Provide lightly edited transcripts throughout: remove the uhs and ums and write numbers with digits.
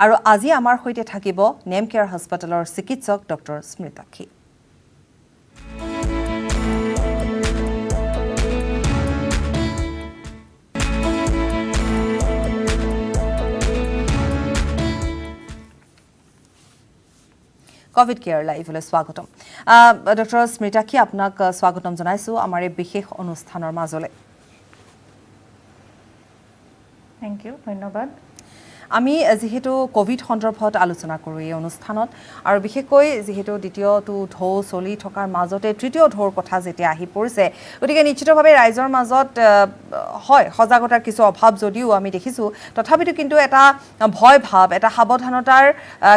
আৰু আজি আমাৰ সৈতে থাকিব নেম কেয়াৰ হাস্পতালৰ চিকিৎসক ডক্টৰ স্মৃতাক্ষী। কোভিড কেয়াৰ লাইভলৈ স্বাগতম। ডক্টৰ স্মৃতাক্ষী, আপোনাক স্বাগতম জনাইছোঁ আমাৰ এই বিশেষ অনুষ্ঠানৰ মাজলৈ। থ্যাংক ইউ, ধন্যবাদ। আমি যেহেতু কোভিড সন্দৰ্ভত আলোচনা কৰোঁ এই অনুষ্ঠানত, আৰু বিশেষকৈ যিহেতু দ্বিতীয়টো ঢৌ চলি থকাৰ মাজতে তৃতীয় ঢৌৰ কথা যেতিয়া আহি পৰিছে, গতিকে নিশ্চিতভাৱে ৰাইজৰ মাজত হয় সজাগতাৰ কিছু অভাৱ যদিও আমি দেখিছোঁ, তথাপিতো কিন্তু এটা ভয় ভাৱ, এটা সাৱধানতাৰ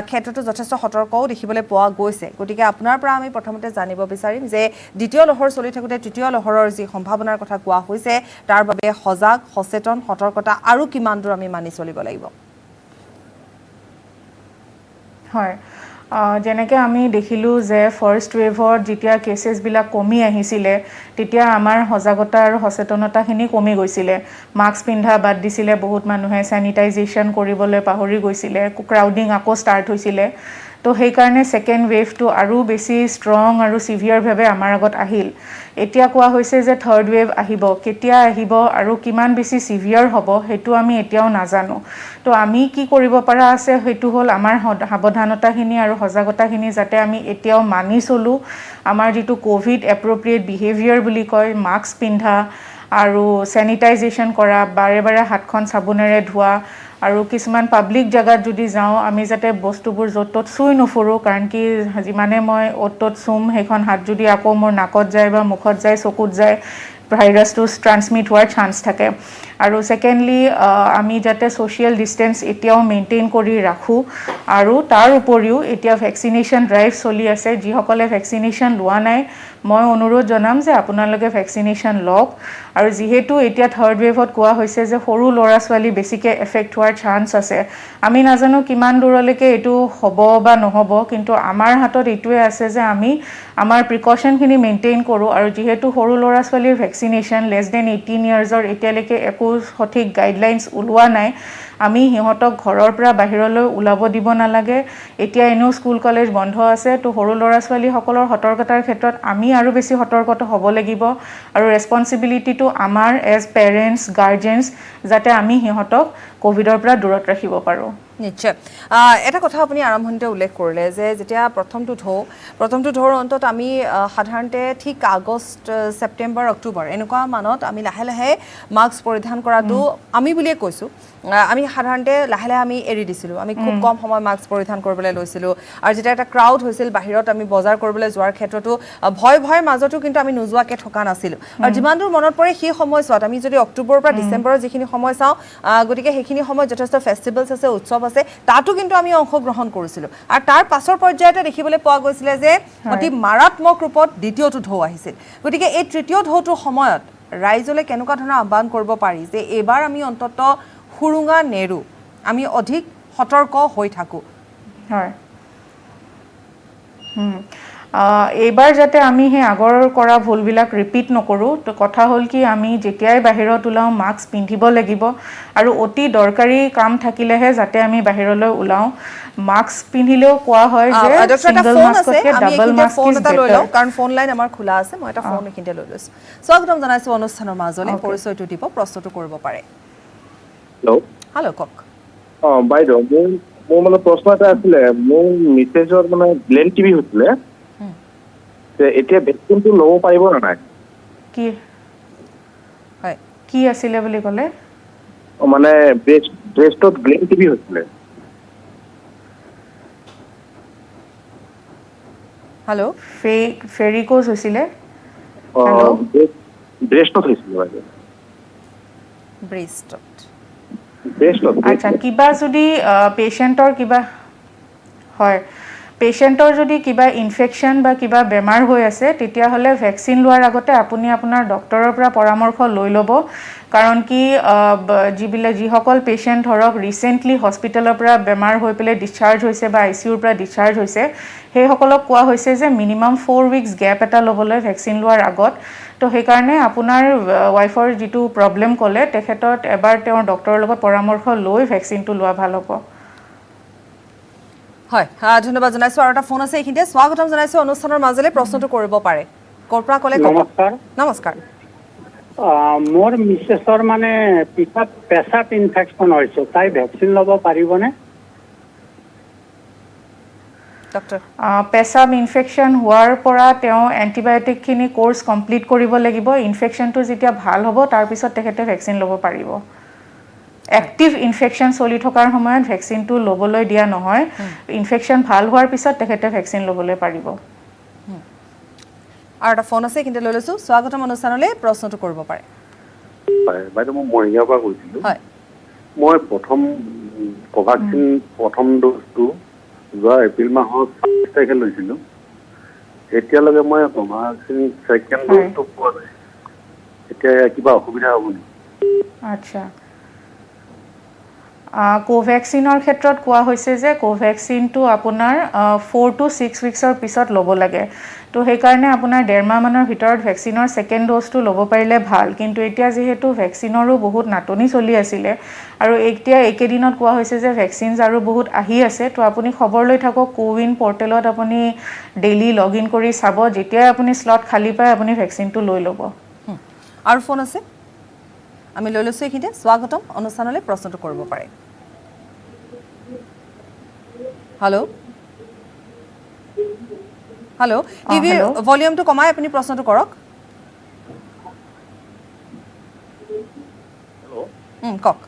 ক্ষেত্ৰতো যথেষ্ট সতৰ্কও দেখিবলৈ পোৱা গৈছে। গতিকে আপোনাৰ পৰা আমি প্ৰথমতে জানিব বিচাৰিম যে দ্বিতীয় লহৰ চলি থাকোঁতে তৃতীয় লহৰৰ যি সম্ভাৱনাৰ কথা কোৱা হৈছে, তাৰ বাবে সজাগ, সচেতন, সতৰ্কতা আৰু কিমান দূৰ আমি মানি চলিব লাগিব? হয়, যেনেকৈ আমি দেখিলোঁ যে ফাৰ্ষ্ট ৱেভত যেতিয়া কেছেছবিলাক কমি আহিছিলে, তেতিয়া আমাৰ সজাগতা আৰু সচেতনতাখিনি কমি গৈছিলে। মাস্ক পিন্ধা বাদ দিছিলে বহুত মানুহে, চেনিটাইজেশ্যন কৰিবলৈ পাহৰি গৈছিলে, ক্ৰাউডিং আকৌ ষ্টাৰ্ট হৈছিলে। তো সেইকাৰণে ছেকেণ্ড ৱেভটো আৰু বেছি ষ্ট্ৰং আৰু চিভিয়াৰভাৱে আমাৰ আগত আহিল। এতিয়া কোৱা হৈছে যে থাৰ্ড ৱেভ আহিব, কেতিয়া আহিব আৰু কিমান বেছি চিভিয়াৰ হ'ব সেইটো আমি এতিয়াও নাজানো। তো আমি কি কৰিব পৰা আছে সেইটো হ'ল আমাৰ সাৱধানতাখিনি আৰু সজাগতাখিনি যাতে আমি এতিয়াও মানি চলোঁ। আমাৰ যিটো ক'ভিড এপ্ৰপ্ৰিয়েট বিহেভিয়াৰ বুলি কয়, মাস্ক পিন্ধা আৰু চেনিটাইজেশ্যন কৰা, বাৰে বাৰে হাতখন চাবোনেৰে ধোৱা, আৰু কিছুমান পাব্লিক জেগাত যদি যাওঁ আমি যাতে বস্তুবোৰ য'ত ত'ত চুই নুফুৰোঁ, কাৰণ কি যিমানে মই অ'ত ত'ত চুম সেইখন হাত যদি আকৌ মোৰ নাকত যায় বা মুখত যায়, চকুত যায়, ভাইৰাছটো ট্ৰান্সমিট হোৱাৰ চান্স থাকে। আৰু ছেকেণ্ডলি আমি যাতে ছ'চিয়েল ডিষ্টেঞ্চ এতিয়াও মেইনটেইন কৰি ৰাখোঁ। আৰু তাৰ উপৰিও এতিয়া ভেকচিনেশ্যন ড্ৰাইভ চলি আছে। যিসকলে ভেকচিনেশ্যন লোৱা নাই, মই অনুৰোধ জনাম যে আপোনালোকে ভেকচিনেশ্যন লওক। আৰু যিহেতু এতিয়া থাৰ্ড ৱেভত কোৱা হৈছে যে সৰু ল'ৰা ছোৱালী বেছিকৈ এফেক্ট হোৱাৰ চান্স আছে, আমি নাজানো কিমান দূৰলৈকে এইটো হ'ব বা নহ'ব, কিন্তু আমাৰ হাতত এইটোৱে আছে যে আমি আমাৰ প্ৰিকশ্যনখিনি মেইনটেইন কৰোঁ। আৰু যিহেতু সৰু ল'ৰা ছোৱালীৰ ভেকচিনেশ্যন লেছ দেন 18 ইয়াৰ্ছৰ এতিয়ালৈকে একো সঠিক গাইডলাইনছ ওলোৱা নাই, আমি সিহঁতক ঘৰৰ পৰা বাহিৰলৈ ওলাব দিব নালাগে। এতিয়া এনেও স্কুল কলেজ বন্ধ আছে, তো সৰু ল'ৰা ছোৱালীসকলৰ সতৰ্কতাৰ ক্ষেত্ৰত আমি আৰু বেছি সতৰ্কতা হ'ব লাগিব। আৰু ৰেছপনচিবিলিটিটো আমাৰ এজ পেৰেণ্টছ, গাৰ্জেনছ, যাতে আমি সিহঁতক ক'ভিডৰ পৰা দূৰত ৰাখিব পাৰোঁ। নিশ্চয়। এটা কথা আপুনি আৰম্ভণিতে উল্লেখ কৰিলে যে যেতিয়া প্ৰথমটো ঢৌৰ অন্তত আমি সাধাৰণতে ঠিক আগষ্ট, ছেপ্টেম্বৰ, অক্টোবৰ এনেকুৱা মানত আমি লাহে লাহে মাস্ক পৰিধান কৰাটো, আমি বুলিয়ে কৈছোঁ, আমি সাধাৰণতে লাহে লাহে আমি এৰি দিছিলোঁ। আমি খুব কম সময় মাস্ক পৰিধান কৰিবলৈ লৈছিলোঁ। আৰু যেতিয়া এটা ক্ৰাউড হৈছিল বাহিৰত, আমি বজাৰ কৰিবলৈ যোৱাৰ ক্ষেত্ৰতো ভয়ৰ মাজতো কিন্তু আমি নোযোৱাকৈ থকা নাছিলোঁ। আৰু যিমান দূৰ মনত পৰে সেই সময়ছোৱাত আমি যদি অক্টোবৰৰ পৰা ডিচেম্বৰৰ যিখিনি সময় চাওঁ, গতিকে সেইখিনি সময়ত যথেষ্ট ফেষ্টিভেলছ আছে, উৎসৱ আছে, তাতো কিন্তু আমি অংশগ্ৰহণ কৰিছিলোঁ। আৰু তাৰ পাছৰ পৰ্যায়তে দেখিবলৈ পোৱা গৈছিলে যে অতি মাৰাত্মক ৰূপত দ্বিতীয়টো ঢৌ আহিছিল। গতিকে এই তৃতীয় ঢৌটোৰ সময়ত ৰাইজলৈ কেনেকুৱা ধৰণৰ আহ্বান কৰিব পাৰি যে এইবাৰ আমি অন্তত সুৰুঙা নেৰো, আমি অধিক সতৰ্ক হৈ থাকোঁ? হয়, এইবাৰ যাতে আমি সেই আগৰ কৰা ভুলবিলাক ৰিপিট নকৰোঁ। তো কথা হ'ল কি, আমি যেতিয়াই বাহিৰত ওলাওঁ মাস্ক পিন্ধিব লাগিব, আৰু অতি দৰকাৰী কাম থাকিলেহে যাতে আমি বাহিৰলৈ ওলাওঁ। মাস্ক পিন্ধিলেও কোৱা হয় যে ছিংগল মাস্কতকৈ ডাবল মাস্ক ইজ বেটাৰ। কাৰণ ফোন লাইন আমাৰ খোলা আছে, মই এটা ফোন এইখিনিতে লৈ লৈছোঁ। স্বাগতম জনাইছোঁ অনুষ্ঠানৰ মাজলৈ, পৰিচয়টো দিব, প্ৰশ্নটো কৰিব পাৰে। হেল্ল' কওক। বাইদেউ, মোৰ মানে প্ৰশ্ন এটা আছিলে। মোৰ মিছেজৰ মানে ব্লেন টিভি হৈছিলে, এতিয়া ভেকচিনটো ল'ব পাৰিব নে নাই? কি আছিলে বুলি ক'লে? মানে ব্ৰেষ্টত ব্লেন টিভি হৈছিলে। হেল্ল', ফেৰিক'জ হৈছিলে? ব্ৰেষ্টত হৈছিলে বাইদেউ। ব্ৰেষ্টত। আচ্ছা, কিবা যদি পেচেণ্টৰ কিবা হয়, পেচেণ্টৰ যদি কিবা ইনফেকশ্যন বা কিবা বেমাৰ হৈ আছে, তেতিয়াহ'লে ভেকচিন লোৱাৰ আগতে আপুনি আপোনাৰ ডক্টৰৰ পৰা পৰামৰ্শ লৈ ল'ব। কাৰণ কি যিসকল পেচেণ্ট ধৰক ৰিচেণ্টলি হস্পিটেলৰ পৰা বেমাৰ হৈ পেলাই ডিছচাৰ্জ হৈছে বা ICUৰ পৰা ডিছচাৰ্জ হৈছে, সেইসকলক কোৱা হৈছে যে মিনিমাম 4 উইকছ গেপ এটা ল'বলৈ ভেকচিন লোৱাৰ আগত। তো সেইকাৰণে আপোনাৰ ৱাইফৰ যিটো প্ৰব্লেম ক'লে, তেখেতত এবাৰ তেওঁৰ ডক্টৰৰ লগত পৰামৰ্শ লৈ ভেকচিনটো লোৱা ভাল হ'ব। হয় ধন্যবাদ জনাইছো আৰু এটা ফোন আছে এইখিনিতে স্বাগতম জনাইছো অনুষ্ঠানৰ মাজলৈ প্ৰশ্নটো কৰিব পাৰে কৰপৰা ক'লে নমস্কাৰ নমস্কাৰ মোৰ মিছেছৰ মানে পিছত পেচাব ইনফেকশ্যন হৈছে তাই ভেকচিন ল'ব পাৰিবনে ডক্টৰ পেচাব ইনফেকশ্যন হোৱাৰ পৰা তেওঁ এণ্টিবায়'টিকখিনি কোৰ্চ কমপ্লিট কৰিব লাগিব ইনফেকশ্যনটো যেতিয়া ভাল হ'ব তাৰপিছত তেখেতে ভেকচিন ল'ব পাৰিব এক্টিভ ইনফেকশ্যন চলি থকাৰ সময়ত ভেকচিনটো ল'বলৈ দিয়া নহয় ইনফেকশ্যন ভাল হোৱাৰ পিছত তেখেতে ভেকচিন ল'বলৈ পাৰিব আৰু এটা ফোন আছে এইখিনিতে লৈ লৈছো স্বাগতম অনুষ্ঠানলৈ প্ৰশ্নটো কৰিব পাৰে হয় বাইদেউ মই মৰিগাঁৱৰ পৰা কৈছিলোঁ হয় মই প্ৰথম কোভাক্সিন প্ৰথম ড'জটো যোৱা এপ্ৰিল মাহৰ 5 তাৰিখে লৈছিলোঁ এতিয়ালৈকে মই কোভাক্সিন ছেকেণ্ড ড'জটো পোৱা নাই এতিয়া কিবা অসুবিধা হ'ব নেকি আচ্ছা কোভেক্সিনৰ ক্ষেত্ৰত কোৱা হৈছে যে কোভেক্সিনটো আপোনাৰ 4 to 6 উইকছৰ পিছত ল'ব লাগে তো সেইকাৰণে আপোনাৰ 1.5 মাহমানৰ ভিতৰত ভেকচিনৰ ছেকেণ্ড ড'জটো ল'ব পাৰিলে ভাল কিন্তু এতিয়া যিহেতু ভেকচিনৰো বহুত নাটনি চলি আছিলে আৰু এতিয়া এইকেইদিনত কোৱা হৈছে যে ভেকচিনছ আৰু বহুত আহি আছে তো আপুনি খবৰ লৈ থাকক কোৱিন পৰ্টেলত আপুনি ডেইলি লগ ইন কৰি চাব যেতিয়াই আপুনি স্লট খালী পায় আপুনি ভেকচিনটো লৈ ল'ব আৰু ফোন আছে আমি লৈ লৈছো এইখিনিতে স্বাগতম অনুষ্ঠানলৈ প্ৰশ্নটো কৰিব পাৰে হেল্ল' হেল্ল' টিভিৰ ভলিউমটো কমাই আপুনি প্ৰশ্নটো কৰক কওক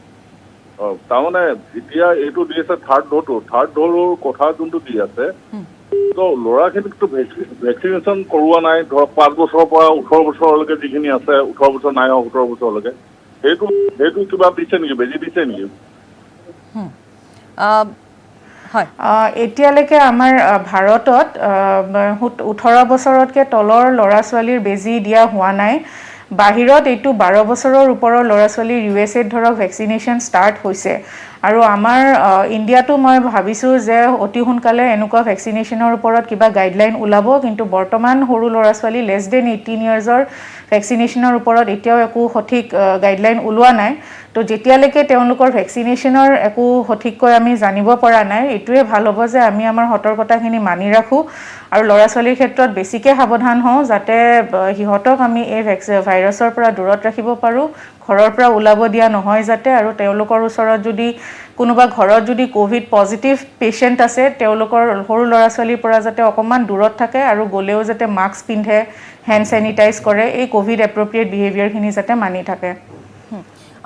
তাৰমানে এতিয়া এইটো দি আছে থাৰ্ড ড'জৰ কথা যোনটো দি আছে তো ল'ৰাখিনিকতো ভেকচিনেশ্যন কৰোৱা নাই ধৰক 5 বছৰৰ পৰা 18 বছৰলৈকে যিখিনি আছে 18 বছৰ নাই 17 বছৰলৈকে সেইটো কিবা দিছে নেকি বেজি দিছে নেকি হয় এতিয়ালৈকে আমাৰ ভাৰতত 18 বছৰতকৈ তলৰ ল'ৰা ছোৱালীৰ বেজি দিয়া হোৱা নাই বাহিৰত এইটো 12 বছৰৰ ওপৰৰ ল'ৰা ছোৱালীৰ USA ধৰক ভেকচিনেশ্যন ষ্টাৰ্ট হৈছে আৰু আমাৰ ইণ্ডিয়াটো মই ভাবিছোঁ যে অতি সোনকালে এনেকুৱা ভেকচিনেশ্যনৰ ওপৰত কিবা গাইডলাইন ওলাব কিন্তু বৰ্তমান সৰু ল'ৰা ছোৱালী লেছ দেন 18 ইয়াৰ্ছৰ ভেকচিনেশ্যনৰ ওপৰত এতিয়াও একো সঠিক গাইডলাইন ওলোৱা নাই তো যেতিয়ালৈকে তেওঁলোকৰ ভেকচিনেশ্যনৰ একো সঠিককৈ আমি জানিব পৰা নাই এইটোৱে ভাল হ'ব যে আমি আমাৰ সতৰ্কতাখিনি মানি ৰাখোঁ আৰু ল'ৰা ছোৱালীৰ ক্ষেত্ৰত বেছিকৈ সাৱধান হওঁ যাতে সিহঁতক আমি এই ভাইৰাছৰ পৰা দূৰত ৰাখিব পাৰোঁ ঘৰৰ পৰা ওলাব দিয়া নহয় যাতে আৰু তেওঁলোকৰ ওচৰত যদি কোনোবা ঘৰত যদি কোভিড পজিটিভ পেচেণ্ট আছে তেওঁলোকৰ সৰু ল'ৰা ছোৱালীৰ পৰা যাতে অকণমান দূৰত থাকে আৰু গ'লেও যাতে মাস্ক পিন্ধে হেণ্ড চেনিটাইজ কৰে এই কোভিড এপ্ৰপ্ৰিয়েট বিহেভিয়াৰখিনি যাতে মানি থাকে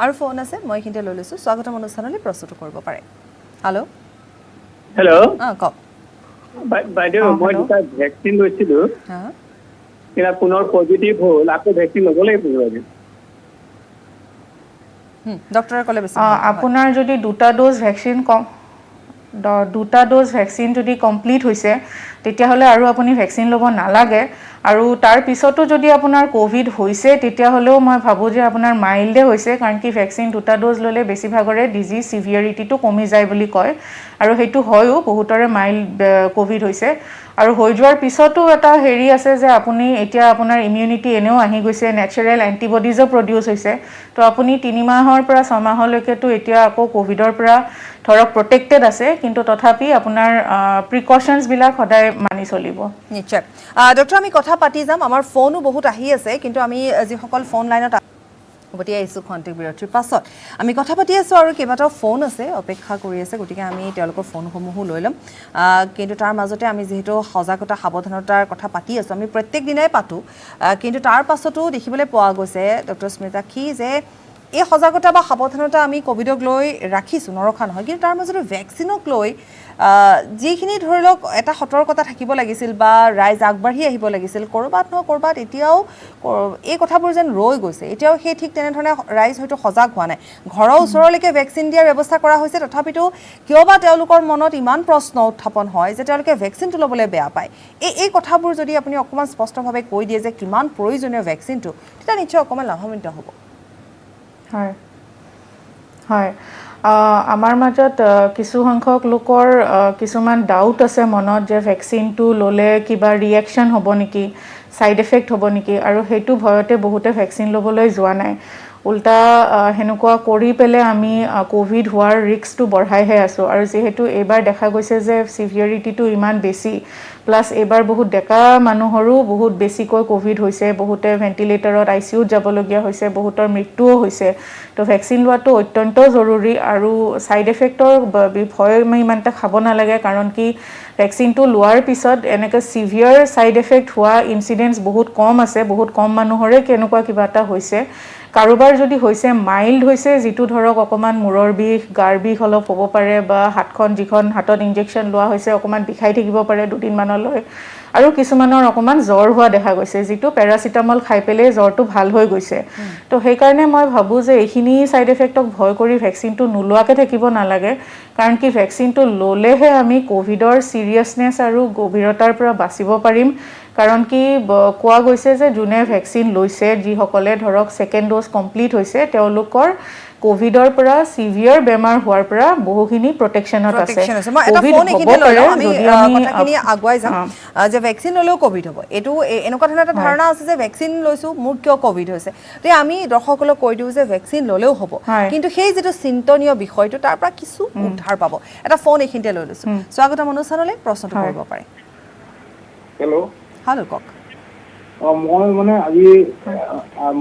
আৰু ফোন আছে মই এইখিনিতে লৈ লৈছো স্বাগতম অনুষ্ঠানলৈ প্ৰশ্নটো কৰিব পাৰে হেল্ল' কওক বাইদেউ মই দুটা ভেকচিন লৈছিলোঁ এতিয়া পুনৰ পজিটিভ হ'ল আকৌ ভেকচিন ল'ব লাগিব বাইদেউ ডক্টৰে ক'লে বেছি আপোনাৰ যদি দুটা ড'জ ভেকচিন যদি কমপ্লিট হৈছে তেতিয়াহ'লে আৰু আপুনি ভেকচিন ল'ব নালাগে আৰু তাৰ পিছতো যদি আপোনাৰ কোভিড হৈছে তেতিয়াহ'লেও মই ভাবোঁ যে আপোনাৰ মাইল্ডে হৈছে কাৰণ কি ভেকচিন দুটা ড'জ ল'লে বেছিভাগৰে ডিজিজ চিভিয়াৰিটিটো কমি যায় বুলি কয় আৰু সেইটো হয়ও বহুতৰে মাইল্ড কোভিড হৈছে আৰু হৈ যোৱাৰ পিছতো এটা হেৰি আছে যে আপুনি এতিয়া আপোনাৰ ইমিউনিটি এনেও আহি গৈছে নেচাৰেল এণ্টিবডিজো প্ৰডিউচ হৈছে তো আপুনি 3 মাহৰ পৰা 6 মাহলৈকেতো এতিয়া আকৌ কোভিডৰ পৰা ধৰক প্ৰটেক্টেড আছে কিন্তু তথাপি আপোনাৰ প্ৰিকশ্যনছবিলাক সদায় মানি চলিব নিশ্চয় ডক্টৰ আমি কথা পাতি যাম আমাৰ ফোনো বহুত আহি আছে কিন্তু আমি যিসকল ফোন লাইনত উভতি আহিছোঁ খন্তেক বিৰতিৰ পাছত আমি কথা পাতি আছোঁ আৰু কেইবাটাও ফোন আছে অপেক্ষা কৰি আছে গতিকে আমি তেওঁলোকৰ ফোনসমূহো লৈ ল'ম কিন্তু তাৰ মাজতে আমি যিহেতু সজাগতা সাৱধানতাৰ কথা পাতি আছোঁ আমি প্ৰত্যেক দিনাই পাতোঁ কিন্তু তাৰ পাছতো দেখিবলৈ পোৱা গৈছে ডক্টৰ স্মিতাক্ষী যে এই সজাগতা বা সাৱধানতা আমি কোভিডক লৈ ৰাখিছোঁ নৰখা নহয় কিন্তু তাৰ মাজতে ভেকচিনক লৈ যিখিনি ধৰি লওক এটা সতৰ্কতা থাকিব লাগিছিল বা ৰাইজ আগবাঢ়ি আহিব লাগিছিল ক'ৰবাত নহয় ক'ৰবাত এতিয়াও এই কথাবোৰ যেন ৰৈ গৈছে এতিয়াও সেই ঠিক তেনেধৰণে ৰাইজ হয়তো সজাগ হোৱা নাই ঘৰৰ ওচৰলৈকে ভেকচিন দিয়াৰ ব্যৱস্থা কৰা হৈছে তথাপিতো কিয়বা তেওঁলোকৰ মনত ইমান প্ৰশ্ন উত্থাপন হয় যে তেওঁলোকে ভেকচিনটো ল'বলৈ বেয়া পায় এই কথাবোৰ যদি আপুনি অকণমান স্পষ্টভাৱে কৈ দিয়ে যে কিমান প্ৰয়োজনীয় ভেকচিনটো তেতিয়া নিশ্চয় অকণমান লাভান্বিত হ'ব হয় হয় আমাৰ মাজত কিছু সংখ্যক লোকৰ কিছুমান ডাউট আছে মনত যে ভেকচিনটো ল'লে কিবা ৰিয়েকশ্যন হ'ব নেকি ছাইড এফেক্ট হ'ব নেকি আৰু সেইটো ভয়তে বহুতে ভেকচিন ল'বলৈ যোৱা নাই উল্টা হেনেকুৱা কৰি পেলে আমি কোভিড হোৱাৰ ৰিস্কটো বঢ়াইহে আছোঁ আৰু যেহেতু এইবাৰ দেখা গৈছে যে সিভিয়াৰিটিটো ইমান বেছি প্লাছ এইবাৰ বহুত ডেকা মানুহৰো বহুত বেছিকৈ কোভিড হৈছে বহুতে ভেন্টিলেটৰত আইচিইউত যাবলগীয়া হৈছে বহুতৰ মৃত্যুও হৈছে তো ভেকচিন লোৱাটো অত্যন্ত জৰুৰী আৰু সাইড এফেক্টৰ ভয় ইমান এটা খাব নালাগে কাৰণ কি ভেকচিনটো লোৱাৰ পিছত এনেকৈ সিভিয়াৰ সাইড এফেক্ট হোৱা ইনচিডেন্টছ বহুত কম আছে বহুত কম মানুহৰে কেনেকুৱা কিবা এটা হৈছে কাৰোবাৰ যদি হৈছে মাইল্ড হৈছে যেটো ধৰক অকমান মূৰৰ বিষ গাৰ বিষ অলপ হ'ব পাৰে বা হাতখন যিখন হাতত ইনজেকচন লোৱা হৈছে অকমান বিষাই থাকিব পাৰে দুদিন মানলৈ আৰু কিছুমানৰ অকমান জ্বৰ হোৱা দেখা গৈছে যেটো প্যাৰাসিটামল খাই পেলে জ্বৰটো ভাল হৈ গৈছে তো সেই কাৰণে মই ভাবো যে এইখিনি সাইড এফেক্টক ভয় কৰি ভেকচিনটো নুলুৱাকে থাকিব নালাগে কাৰণ কি ভেকচিনটো ললেহে আমি কোভিডৰ সিৰিয়াসনেস আৰু গভীৰতাৰ পৰা বাচিব পাৰিম কাৰণ কি কোৱা গৈছে যে জুনে ভেকচিন লৈছে যি সকলে ধৰক সেকেন্ড ডোজ কমপ্লিট হৈছে তেওঁলোকৰ কোভিডৰ পৰা সিভিয়াৰ বেমাৰ হোৱাৰ পৰা বহুখিনি প্ৰটেকচনত আছে মই এটা ফোন এখিতে লৈ লওঁ আমি কথাখিনি আগুৱাই যাম যে ভেকচিন ললেও কোভিড হ'ব এটো এনেকুৱা ধৰণৰ এটা ধাৰণা আছে যে ভেকচিন লৈছো মোৰ কিয় কোভিড হৈছে তে আমি দৰ্শকসকলক কৈ দিও যে ভেকচিন ললেও হ'ব কিন্তু সেই যেটো চিন্তনীয় বিষয়টো তাৰ পৰা কিছু উদ্ধাৰ পাব এটা ফোন এখিতে লৈ লৈছো স্বাগতম অনুষ্ঠানলৈ প্ৰশ্নটো কৰিব পাৰে হেল্ল' কক মই মানে আজি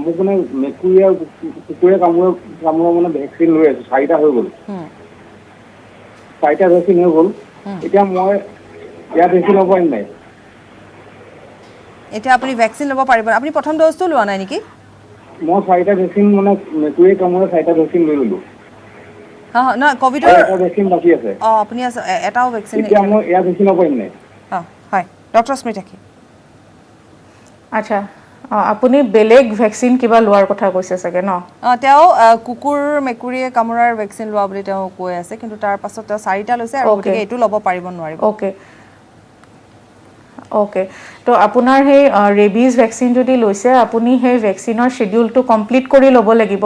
মোক মানে মেকুৰীয়া কুকুৰে কামোৰা মানে ভেকচিন লৈ আছো 4টা হৈ গ'ল 4টা ভেকচিন হৈ গ'ল এতিয়া মই ইয়াত ভেকচিন ল'ব পাৰিম নাই এতিয়া আপুনি ভেকচিন ল'ব পাৰিব আপুনি প্ৰথম ড'জটো লোৱা নাই নেকি মই 4টা ভেকচিন মানে মেকুৰীয়ে কামোৰা 4টা ভেকচিন লৈ ললো না কোভিডৰ এটা ভেকচিন বাকি আছে আপুনি এটাও ভেকচিন এতিয়া মই ইয়াত ভেকচিন ল'ব পাৰিম নাই হয় ডক্টৰ স্মিতাকি আচ্ছা আপুনি বেলেগ ভেকচিন কিবা লোৱাৰ কথা কৈছে চাগে ন তেওঁ কুকুৰ মেকুৰীয়ে কামোৰাৰ ভেকচিন লোৱা বুলি তেওঁ কৈ আছে কিন্তু তাৰ পাছত তেওঁ 4টা লৈছে আৰু গতিকে এটো ল'ব পাৰিব নোৱাৰিব ওকে তো আপোনাৰ হে ৰেবিজ ভেকচিন যদি লৈছে আপুনি হে ভেকচিনৰ শিডিউলটো কমপ্লিট কৰি ল'ব লাগিব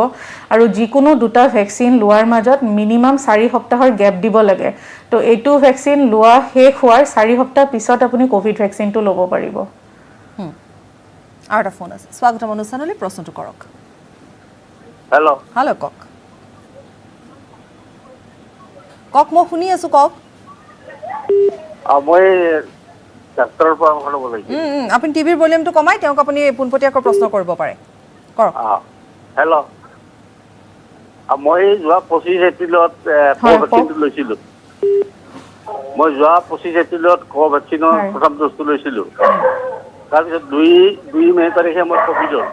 আৰু যিকোনো দুটা ভেকচিন লোৱাৰ মাজত মিনিমাম 4 সপ্তাহৰ গ্যাপ দিব লাগে তো এইটো ভেকচিন লোৱা শেষ হোৱাৰ 4 সপ্তাহ পিছত আপুনি কোভিড ভেকচিনটো ল'ব পাৰিব আৰু এটা ফোন আছে স্বাগতম অনুষ্ঠানলৈ প্ৰশ্নটো কৰক হেল্ল' কক মই শুনি আছো কক মই ডাক্তৰৰ পৰামৰ্শ ল'ব লাগিব আপুনি টিভিৰ ভলিউমটো কমাই তেওঁক আপুনি পোনপটীয়াকৈ প্ৰশ্ন কৰিব পাৰে কৰক হেল্ল' মই যোৱা 25 এপ্ৰিলত কোভেক্সিনটো লৈছিলো মই যোৱা 25 এপ্ৰিলত কোভেক্সিনৰ প্ৰথম ড'জটো লৈছিলো তাৰপিছত 2 মে তাৰিখে মোৰ কোভিড হ'ল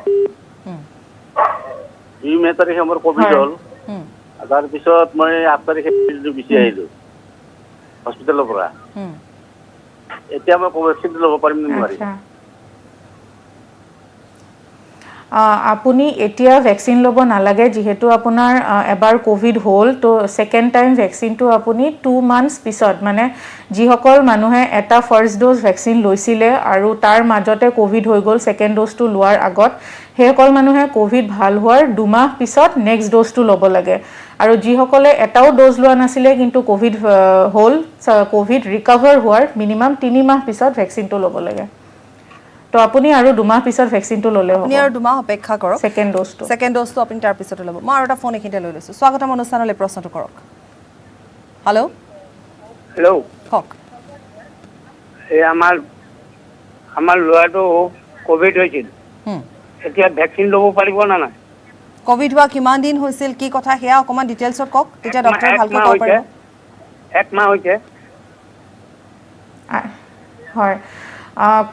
2 মে তাৰিখে মোৰ কোভিড হ'ল তাৰপিছত মই 8 তাৰিখে গুচি আহিলো হস্পিটেলৰ পৰা এতিয়া মই কোভেক্সিনটো ল'ব পাৰিম নে নোৱাৰিম আপুনি এতিয়া ভেকচিন ল'ব নালাগে যেহেতু আপোনাৰ এবাৰ কোভিড হ'ল তো সেকেন্ড টাইম ভেকচিনটো আপুনি 2 মান্থস পিছত মানে যিসকল মানুহে এটা ফাৰ্স্ট ড'জ ভেকচিন লৈছিলে আৰু তাৰ মাজতে কোভিড হৈ গ'ল সেকেন্ড ড'জটো লোৱাৰ আগত হেসকল মানুহে কোভিড ভাল হোৱাৰ 2 মাহ পিছত নেক্সট ড'জটো ল'ব লাগে আৰু যিসকলে এটাও ড'জ লোৱা নাছিলে কিন্তু কোভিড হ'ল কোভিড ৰিকভাৰ হোৱাৰ মিনিমাম 3 মাহ পিছত ভেকচিনটো ল'ব লাগে তো আপুনি আৰু 2 মাহ পিছত ভেকচিনটো ল'লে হ'ব আপুনি আৰু 2 মাহ অপেক্ষা কৰক সেকেন্ড ড'জটো আপুনি তাৰ পিছতে ল'ব মই আৰু এটা ফোন এখিতে লৈ লৈছো স্বাগতম অনুষ্ঠানলৈ প্ৰশ্নটো কৰক হেল্ল' কক এই আমাৰ ল'ৰাটো কোভিড হৈছিল এতিয়া ভেকচিন ল'ব পাৰিব না নাই কোভিড হোৱা কিমান দিন হৈছিল কি কথা হেয়া অকমান ডিটেইলছত কক তেতিয়া ডক্টৰে ভালকৈ ক'ব পাৰিব 1 মাহ হৈছে হয়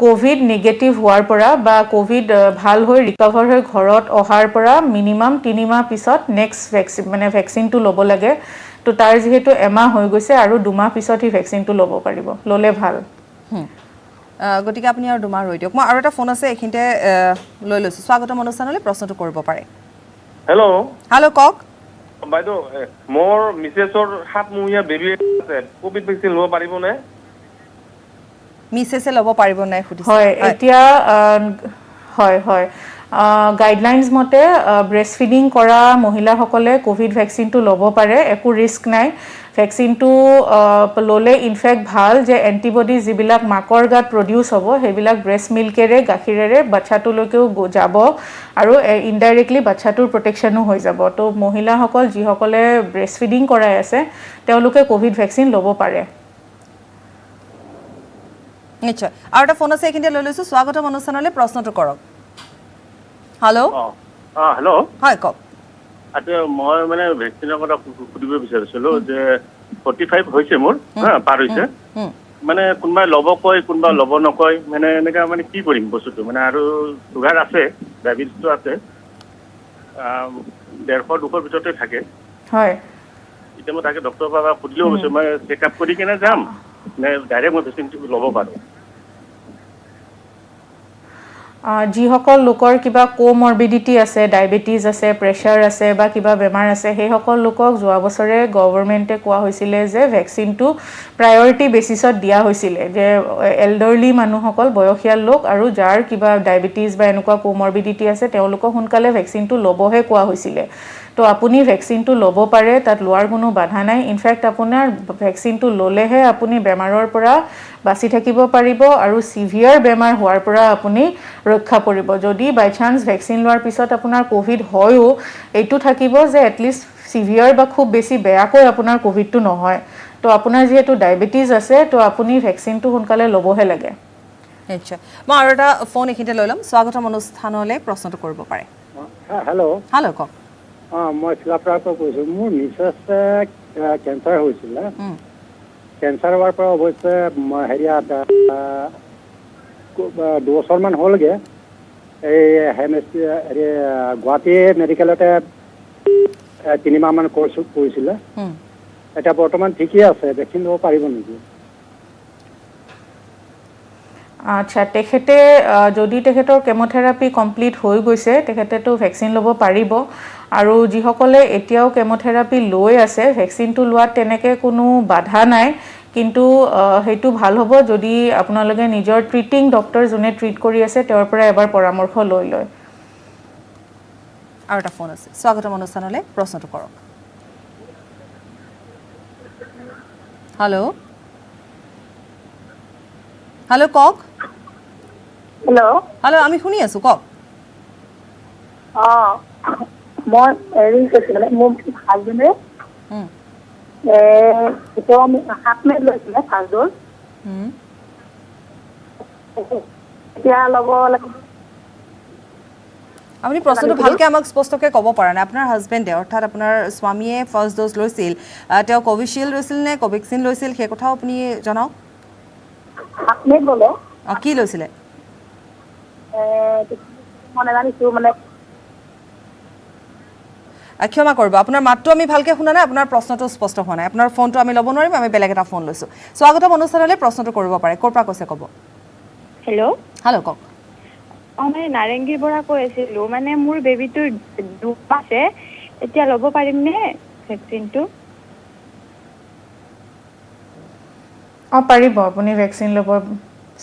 কোভিড নেগেটিভ হোৱাৰ পৰা বা কোভিড ভাল হৈ ৰিকভাৰ হৈ ঘৰত অহাৰ পৰা মিনিমাম 3 মাহ পিছত নেক্সট ভেকচিন মানে ভেকচিনটো ল'ব লাগে তো তাৰ যেহেতু এমাহ হৈ গৈছে আৰু 2 মাহ পিছত হি ভেকচিনটো ল'ব পাৰিব ল'লে ভাল গতিকে আপুনি আৰু 2 মাহ ৰৈ দিয়ক মই আৰু এটা ফোন আছে এখিনতে লৈ লৈছো স্বাগতম অনুষ্ঠানলৈ প্ৰশ্নটো কৰিব পাৰে হেল্ল' কক বাইদেউ মোৰ মিছেছৰ 7 মহীয়া বেবী আছে কোভিড ভেকচিন ল'ব পাৰিব নে মিছেছে ল'ব পাৰিব নাই সুধিছে হয় এতিয়া হয় গাইডলাইনছ মতে ব্ৰেষ্ট ফিডিং কৰা মহিলাসকলে কোভিড ভেকচিনটো ল'ব পাৰে একো ৰিস্ক নাই ভেকচিনটো ল'লে ইনফেক্ট ভাল যে এণ্টিবডি যিবিলাক মাকৰ গাত প্ৰডিউচ হ'ব সেইবিলাক ব্ৰেষ্ট মিল্কেৰে গাখীৰেৰে বাচ্চাটোলৈকেও যাব আৰু ইনডাইৰেক্টলি বাচ্চাটোৰ প্ৰটেকশ্যনো হৈ যাব তো মহিলাসকল যিসকলে ব্ৰেষ্ট ফিডিং কৰাই আছে তেওঁলোকে ক'ভিড ভেকচিন ল'ব পাৰে নিশ্চয় আৰু এটা ফোন আছে এইখিনিতে লৈ লৈছোঁ স্বাগতম অনুষ্ঠানলৈ প্ৰশ্নটো কৰক হেল্ল' হেল্ল' হয় কওক আচ্ছা মই মানে ভেকচিনৰ কথা সুধিব বিচাৰিছিলোঁ যে 45 হৈছে মোৰ পাৰ হৈছে মানে কোনোবাই ল'ব কয় কোনোবা ল'ব নকয় মানে এনেকা মানে কি কৰিম বস্তুটো মানে আৰু চুগাৰ আছে ডায়েবেটিছটো আছে 150-200 ভিতৰতে থাকে হয় এতিয়া মই তাকে ডক্টৰৰ পৰা সুধিলেও কৈছোঁ মই চেকআপ কৰি কিনে যাম নে ডাইৰেক্ট মই ভেকচিনটো ল'ব পাৰোঁ যিসকল লোকৰ কিবা কোমৰ্বিডিটি আছে ডায়েবেটিছ আছে প্ৰেছাৰ আছে বা কিবা বেমাৰ আছে সেইসকল লোকক যোৱা বছৰে গভৰ্ণমেণ্টে কোৱা হৈছিলে যে ভেকচিনটো প্ৰায়ৰিটি বেচিছত দিয়া হৈছিলে যে এল্ডাৰলি মানুহসকল বয়সীয়াল লোক আৰু যাৰ কিবা ডায়েবেটিছ বা এনেকুৱা কোমৰ্বিডিটি আছে তেওঁলোকক সোনকালে ভেকচিনটো ল'বহে কোৱা হৈছিলে তো আপুনি ভেকচিনটো ল'ব পাৰে তাত লোৱাৰ কোনো বাধা নাই ইনফেক্ট আপোনাৰ ভেকচিনটো ল'লেহে আপুনি বেমাৰৰ পৰা বাচি থাকিব পাৰিব আৰু সিভিয়াৰ বেমাৰ হোৱাৰ পৰা আপুনি ৰক্ষা পৰিব যদি বাই চান্স ভেকচিন লোৱাৰ পিছত আপোনাৰ কোভিড হয়ও এইটো থাকিব যে এটলিষ্ট সিভিয়াৰ বা খুব বেছি বেয়াকৈ আপোনাৰ কোভিডটো নহয় তো আপোনাৰ যিহেতু ডায়েবেটিছ আছে তো আপুনি ভেকচিনটো সোনকালে ল'বহে লাগে নিশ্চয় মই আৰু এটা ফোন এইখিনিতে লৈ ল'ম স্বাগতম অনুষ্ঠানলৈ প্ৰশ্নটো কৰিব পাৰে হেল্ল' কওক মই শিলাপাৰাৰ পৰা কৈছোঁ মোৰ মিছেছ কেঞ্চাৰ হৈছিলে কেঞ্চাৰ হোৱাৰ পৰা অৱশ্যে হেৰিয়াত 2 বছৰমান হ'লগৈ এই হেৰি গুৱাহাটী মেডিকেলতে 3 মাহমান কোৰ্চ কৰিছিলে এতিয়া বৰ্তমান ঠিকেই আছে ভেকচিন ল'ব পাৰিব নেকি আচ্ছা তেখেতে যদি তেখেতৰ কেমোথেৰাপি কমপ্লিট হৈ গৈছে তেখেতেতো ভেকচিন ল'ব পাৰিব আৰু যিসকলে এতিয়াও কেমোথেৰাপি লৈ আছে ভেকচিনটো লোৱাত তেনেকৈ কোনো বাধা নাই কিন্তু সেইটো ভাল হ'ব যদি আপোনালোকে নিজৰ ট্ৰিটিং ডক্টৰ যোনে ট্ৰিট কৰি আছে তেওঁৰ পৰা এবাৰ পৰামৰ্শ লৈ লয় আৰু এটা ফোন আছে স্বাগতম অনুষ্ঠানলৈ প্ৰশ্নটো কৰক হেল্ল' কওক হেল্ল' আমি শুনি আছোঁ কওক মই হেৰি কৈছিলোঁ মানে মোৰ হাজবেণ্ডে 7 মে'ত লৈছিলে ফাৰ্ষ্ট ড'জ এতিয়া ল'ব লাগিব আপুনি প্ৰশ্নটো ভালকৈ আমাক স্পষ্টকৈ ক'ব পৰা নাই আপোনাৰ হাজবেণ্ডে অৰ্থাৎ আপোনাৰ স্বামীয়ে ফাৰ্ষ্ট ড'জ লৈছিল তেওঁ কোভিশ্বিল্ড লৈছিল নে কোভেক্সিন লৈছিল সেই কথাও আপুনি জনাওক 7 মে'ত ল'লে কি লৈছিলে মই নাজানিছোঁ মানে ক্ষমা কৰিব আপোনাৰ মাতটো আমি ভালকৈ শুনা নাই আপোনাৰ প্ৰশ্নটো স্পষ্ট হোৱা নাই আপোনাৰ ফোনটো আমি ল'ব নোৱাৰিম আমি বেলেগ এটা ফোন লৈছোঁ স্বাগতম অনুষ্ঠানলৈ প্ৰশ্নটো কৰিব পাৰে ক'ৰ পৰা কৈছে ক'ব হেল্ল' কওক মই নাৰেংগীৰ পৰা কৈ আছিলোঁ মানে মোৰ বেবীটোৰ 2 আছে এতিয়া ল'ব পাৰিমনে ভেকচিনটো পাৰিব আপুনি ভেকচিন ল'ব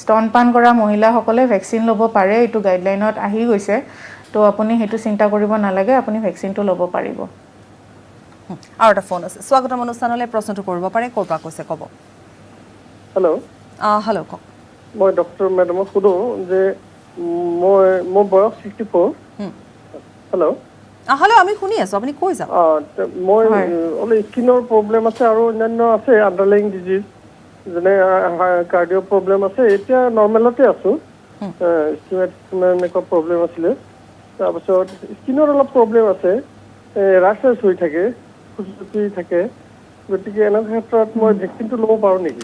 স্তনপান কৰা মহিলাসকলে ভেকচিন ল'ব পাৰে এইটো গাইডলাইনত আহি গৈছে তো আপুনি সেইটো চিন্তা কৰিব নালাগে আপুনি ভেকচিনটো ল'ব পাৰিব আৰু এটা ফোন আছে স্বাগতম অনুষ্ঠানলৈ প্ৰশ্নটো কৰিব পাৰে ক'ৰ পৰা কৈছে ক'ব হেল্ল' কওক মই ডক্টৰ মেডামক সোধোঁ যে মোৰ বয়স 64 হেল্ল' আমি শুনি আছোঁ আপুনি কৈ যাওক মই অলপ স্কিনৰ প্ৰব্লেম আছে আৰু অন্যান্য আছে আণ্ডাৰলাইং ডিজিজ যেনে কাৰ্ডিঅ' প্ৰব্লেম আছে এতিয়া নৰ্মেলতে আছোঁ এনেকুৱা প্ৰব্লেম আছিলে তাৰপিছত স্কিনৰ অলপ প্ৰব্লেম আছে ৰাছ হৈ থাকে খুচুটি থাকে গতিকে এনেকুৱা ক্ষেত্ৰত মই ভেকচিনটো ল'ব পাৰোঁ নেকি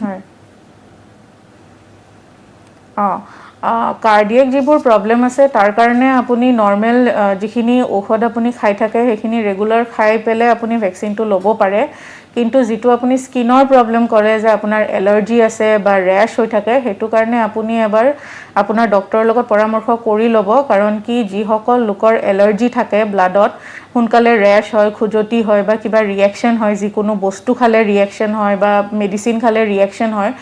কাৰ্ডিয়েক যিবোৰ প্ৰব্লেম আছে তাৰ কাৰণে আপুনি নৰ্মেল যিখিনি ঔষধ আপুনি খাই থাকে সেইখিনি ৰেগুলাৰ খাই পেলাই আপুনি ভেকচিনটো ল'ব পাৰে কিন্তু যিটো আপুনি স্কিনৰ প্ৰব্লেম কৰে যে আপোনাৰ এলাৰ্জি আছে বা ৰেছ হৈ থাকে সেইটো কাৰণে আপুনি এবাৰ আপোনাৰ ডক্টৰৰ লগত পৰামৰ্শ কৰি ল'ব কাৰণ কি যিসকল লোকৰ এলাৰ্জি থাকে ব্লাডত সোনকালে ৰেছ হয় খুজতি হয় বা কিবা ৰিয়েকশ্যন হয় যিকোনো বস্তু খালে ৰিয়েকশ্যন হয় বা মেডিচিন খালে ৰিয়েকশ্যন হয়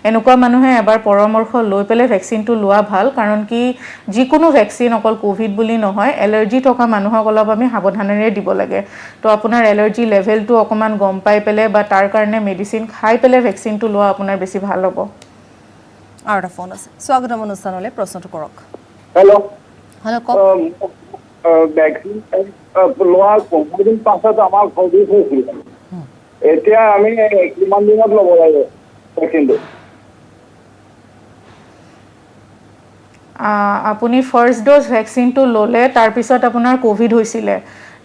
এনেকুৱা মানুহে এবাৰ পৰামৰ্শ লৈ পেলাই ভেকচিনটো লোৱা ভাল কাৰণ কি যিকোনো ভেকচিন অকল কোভিড বুলি নহয় এলাৰ্জি থকা মানুহক অলপ আমি সাৱধানেৰে দিব লাগে তো আপোনাৰ এলাৰ্জি লেভেলটো অকমান গম পাই পেলাই বা তাৰ কাৰণে মেডিচিন খাই পেলাই ভেকচিনটো লোৱা আপোনাৰ বেছি ভাল হ'ব আৰু এটা ফোন আছে স্বাগতম অনুষ্ঠানলৈ প্ৰশ্নটো কৰক হেল্ল' কওক ভেকচিন লোৱাৰ 15 দিন পাছত আমাৰ কভিড হৈছিল এতিয়া আমি কিমান দিনত ল'ব লাগিব ভেকচিনটো আপুনি ফাৰ্ষ্ট ড'জ ভেকচিনটো ল'লে তাৰপিছত আপোনাৰ কোভিড হৈছিলে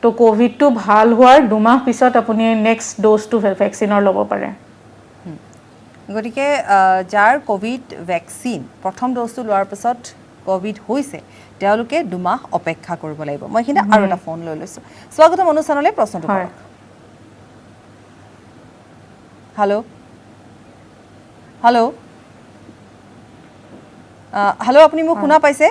তো কোভিডটো ভাল হোৱাৰ 2 মাহ পিছত আপুনি নেক্সট ড'জটো ভেকচিনৰ ল'ব পাৰে গতিকে যাৰ কোভিড ভেকচিন প্ৰথম ড'জটো লোৱাৰ পিছত কোভিড হৈছে তেওঁলোকে 2 মাহ অপেক্ষা কৰিব লাগিব মই কিন্তু আৰু এটা ফোন লৈ লৈছো স্বাগতম অনুষ্ঠানলৈ প্ৰশ্নটো কৰক হেল্ল' হেল্ল' হেল্ল' আপুনি মোক শুনা পাইছে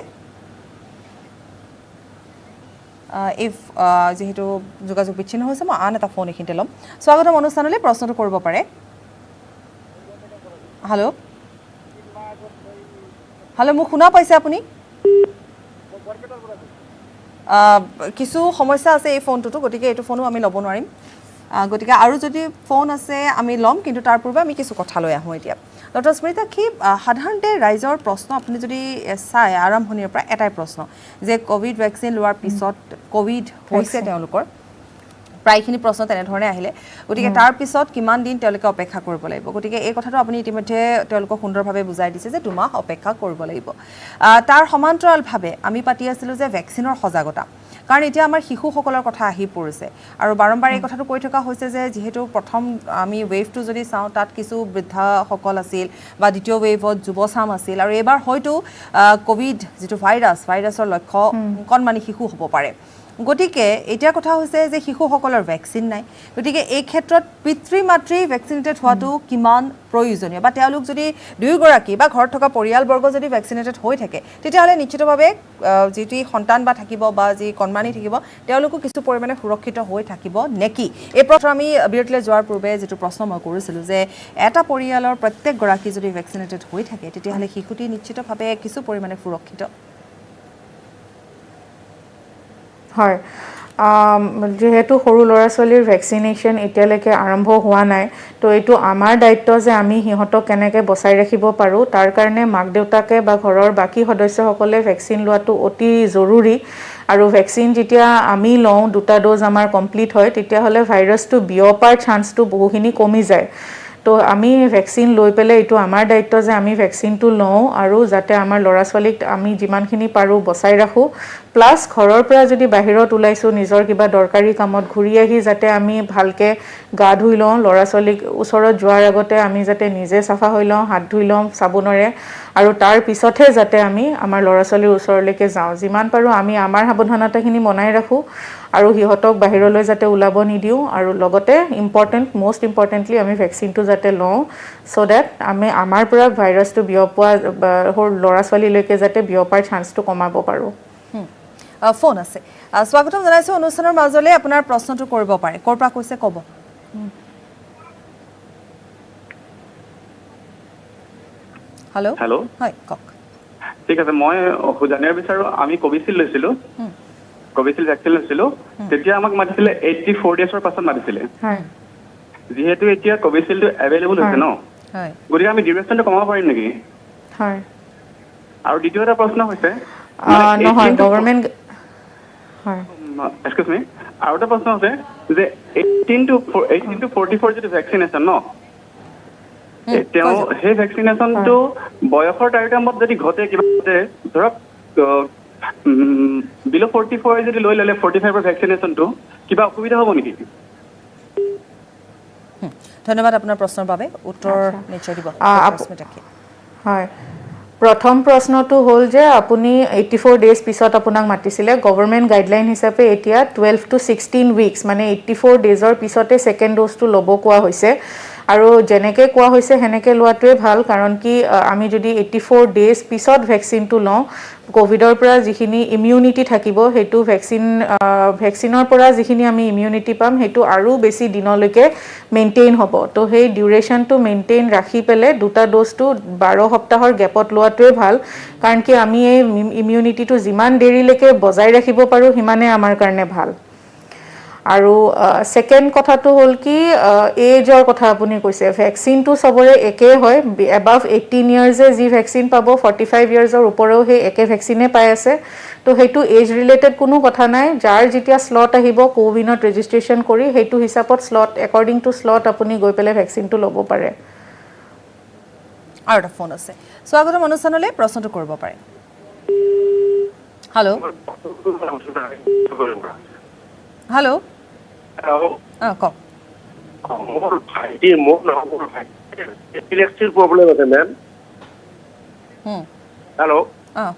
যেহেতু যোগাযোগ বিচ্ছিন্ন হৈছে মই আন এটা ফোন এইখিনিতে ল'ম স্বাগতম অনুষ্ঠানলৈ প্ৰশ্নটো কৰিব পাৰে হেল্ল' হেল্ল' মোক শুনা পাইছে আপুনি কিছু সমস্যা আছে এই ফোনটোতো গতিকে এইটো ফোনো আমি ল'ব নোৱাৰিম গতিকে আৰু যদি ফোন আছে আমি ল'ম কিন্তু তাৰ পূৰ্বে আমি কিছু কথা লৈ আহোঁ এতিয়া ডক্টৰ স্মৃতাক্ষী সাধাৰণতে ৰাইজৰ প্ৰশ্ন আপুনি যদি চাই আৰম্ভণিৰ পৰা এটাই প্ৰশ্ন যে কোভিড ভেকচিন লোৱাৰ পিছত কোভিড হৈছে তেওঁলোকৰ প্ৰায়খিনি প্ৰশ্ন তেনেধৰণে আহিলে গতিকে তাৰ পিছত কিমান দিন তেওঁলোকে অপেক্ষা কৰিব লাগিব গতিকে এই কথাটো আপুনি ইতিমধ্যে তেওঁলোকক সুন্দৰভাৱে বুজাই দিছে যে 2 মাহ অপেক্ষা কৰিব লাগিব তাৰ সমান্তৰালভাৱে আমি পাতি আছিলোঁ যে ভেকচিনৰ সজাগতা কাৰণ এতিয়া আমাৰ শিশুসকলৰ কথা আহি পৰিছে আৰু বাৰম্বাৰ এই কথাটো কৈ থকা হৈছে যে যেহেতু প্ৰথম আমি ৱেভটো যদি চাওঁ তাত কিছু বৃদ্ধাসকল আছিল বা দ্বিতীয় ৱেভত যুৱচাম আছিল আৰু এবাৰ হয়তো কোভিড যিটো ভাইৰাছৰ লক্ষ্য কণমানি শিশু হ'ব পাৰে গতিকে এতিয়া কথা হৈছে যে শিশুসকলৰ ভেকচিন নাই গতিকে এই ক্ষেত্ৰত পিতৃ মাতৃ ভেকচিনেটেড হোৱাটো কিমান প্ৰয়োজনীয় বা তেওঁলোক যদি দুয়োগৰাকী বা ঘৰত থকা পৰিয়ালবৰ্গ যদি ভেকচিনেটেড হৈ থাকে তেতিয়াহ'লে নিশ্চিতভাৱে যিটো সন্তান বা থাকিব বা যি কণমানি থাকিব তেওঁলোকো কিছু পৰিমাণে সুৰক্ষিত হৈ থাকিব নেকি এই প্ৰশ্ন আমি বিৰতিলৈ যোৱাৰ পূৰ্বে যিটো প্ৰশ্ন মই কৰিছিলোঁ যে এটা পৰিয়ালৰ প্ৰত্যেকগৰাকী যদি ভেকচিনেটেড হৈ থাকে তেতিয়াহ'লে শিশুটি নিশ্চিতভাৱে কিছু পৰিমাণে সুৰক্ষিত হয় যেহেতু সৰু ল'ৰা ছোৱালীৰ ভেকচিনেশ্যন এতিয়ালৈকে আৰম্ভ হোৱা নাই তো এইটো আমাৰ দায়িত্ব যে আমি সিহঁতক কেনেকৈ বচাই ৰাখিব পাৰোঁ তাৰ কাৰণে মাক দেউতাকে বা ঘৰৰ বাকী সদস্যসকলে ভেকচিন লোৱাটো অতি জৰুৰী আৰু ভেকচিন যেতিয়া আমি লওঁ 2টা ড'জ আমাৰ কমপ্লিট হয় তেতিয়াহ'লে ভাইৰাছটো বিয়পাৰ চান্সটো বহুখিনি কমি যায় তো আমি ভেকচিন লৈ পেলাই এইটো আমাৰ দায়িত্ব যে আমি ভেকচিনটো লওঁ আৰু যাতে আমাৰ ল'ৰা ছোৱালীক আমি যিমানখিনি পাৰোঁ বচাই ৰাখোঁ প্লাছ ঘৰৰ পৰা যদি বাহিৰত ওলাইছোঁ নিজৰ কিবা দৰকাৰী কামত ঘূৰি আহি যাতে আমি ভালকৈ গা ধুই লওঁ ল'ৰা ছোৱালীক ওচৰত যোৱাৰ আগতে আমি যাতে নিজে চাফা হৈ লওঁ হাত ধুই লওঁ চাবোনেৰে আৰু তাৰ পিছতহে যাতে আমি আমাৰ ল'ৰা ছোৱালীৰ ওচৰলৈকে যাওঁ যিমান পাৰোঁ আমি আমাৰ সাৱধানতাখিনি মনাই ৰাখোঁ আৰু সিহঁতক বাহিৰলৈ যাতে ওলাব নিদিওঁ আৰু লগতে মষ্ট ইম্পৰ্টেণ্টলি আমি ভেকচিনটো যাতে লওঁ চ' ডেট আমি আমাৰ পৰা ভাইৰাছটো বিয়পোৱা সৰু ল'ৰা ছোৱালীলৈকে যাতে বিয়পাৰ চান্সটো কমাব পাৰোঁ ফোন আছে স্বাগতম জনাইছোঁ অনুষ্ঠানৰ মাজলৈ আপোনাৰ প্ৰশ্নটো কৰিব পাৰে ক'ৰ পৰা কৈছে ক'ব হেল্ল' হয় কওক ঠিক আছে মই জানিব বিচাৰোঁ আমি কোভিচিল্ড লৈছিলোঁ কোভিচিল্ড ভেকচিন লৈছিলোঁ তেতিয়া আমাক মাতিছিলে 84 ডেজৰ পাছত মাতিছিলে যিহেতু এতিয়া কোভিচিল্ডটো এভেইলেবল হৈছে ন গতিকে আমি ডিউৰেশ্যনটো কমাব পাৰিম নেকি হয় আৰু দ্বিতীয় এটা প্ৰশ্ন হৈছে নহয় গভৰ্ণমেণ্ট হয় এক্সকিউজ মি আৰু এটা প্ৰশ্ন আছে যে 18 to 44 যিটো ভেকচিনেশ্যন ন তেওঁ সেই ভেকচিনেশ্যনটো বয়সৰ তাৰতম্যত যদি ঘটে কিবা ধৰক বিল' 44 যদি লৈ ল'লে 45ৰ ভেকচিনেশ্যনটো কিবা অসুবিধা হ'ব নেকি ধন্যবাদ আপোনাৰ প্ৰশ্নৰ বাবে উত্তৰ নিশ্চয় দিব হয় প্ৰথম প্ৰশ্নটো হ'ল যে আপুনি 84 ডেজ পিছত আপোনাক মাতিছিলে গভৰ্ণমেণ্ট গাইডলাইন হিচাপে এতিয়া 12 to 16 উইকছ মানে 84 ডেজৰ পিছতে ছেকেণ্ড ড'জটো ল'ব কোৱা হৈছে আৰু যেনেকে কোৱা হৈছে হেনেকে লোৱাটোৱে ভাল কাৰণ কি আমি যদি 84 ডেজ পিছত ভ্যাকচিনটো লওঁ কোভিডৰ পৰা যিখিনি ইমিউনিটি থাকিব হেতু ভ্যাকচিনৰ পৰা যিখিনি আমি ইমিউনিটি পাম হেতু আৰু বেছি দিনলৈকে মেইনটেইন হ'ব তো সেই ডিউৰেশনটো মেইনটেইন ৰাখি পেলে দুটা ডোজটো 12 সপ্তাহৰ গ্যাপত লোৱাটোৱে ভাল কাৰণ কি আমি এই ইমিউনিটিটো যিমান দেৰিলৈকে বজাই ৰাখিব পাৰো হিমানে আমাৰ কাৰণে ভাল আৰু সেকেন্ড কথাটো হল কি এজৰ কথা আপুনি কৈছে ভ্যাকচিনটো সবৰে একে হয় above 18 ইয়াৰ্স যি ভ্যাকচিন পাব 45 ইয়াৰ্সৰ ওপৰেও হে একে ভ্যাকচিনে পাই আছে তো হেতু এজ ৰিলেটেড কোনো কথা নাই যাৰ যেতিয়া স্লট আহিব কোৱিনত ৰেজিষ্ট্ৰেচন কৰি হেতু হিচাপত স্লট একৰ্ডিং টু স্লট আপুনি গৈ পেলে ভ্যাকচিনটো ল'ব পাৰে আৰু এটা ফোন আছে স্বাগতম অনুষ্ঠানলৈ প্ৰশ্নটো কৰিব পাৰে হেল্ল' হেল্ল' কওক মোৰ ভাইটিৰ এপিলেপ্সিৰ প্ৰব্লেম আছে মেম হেল্ল'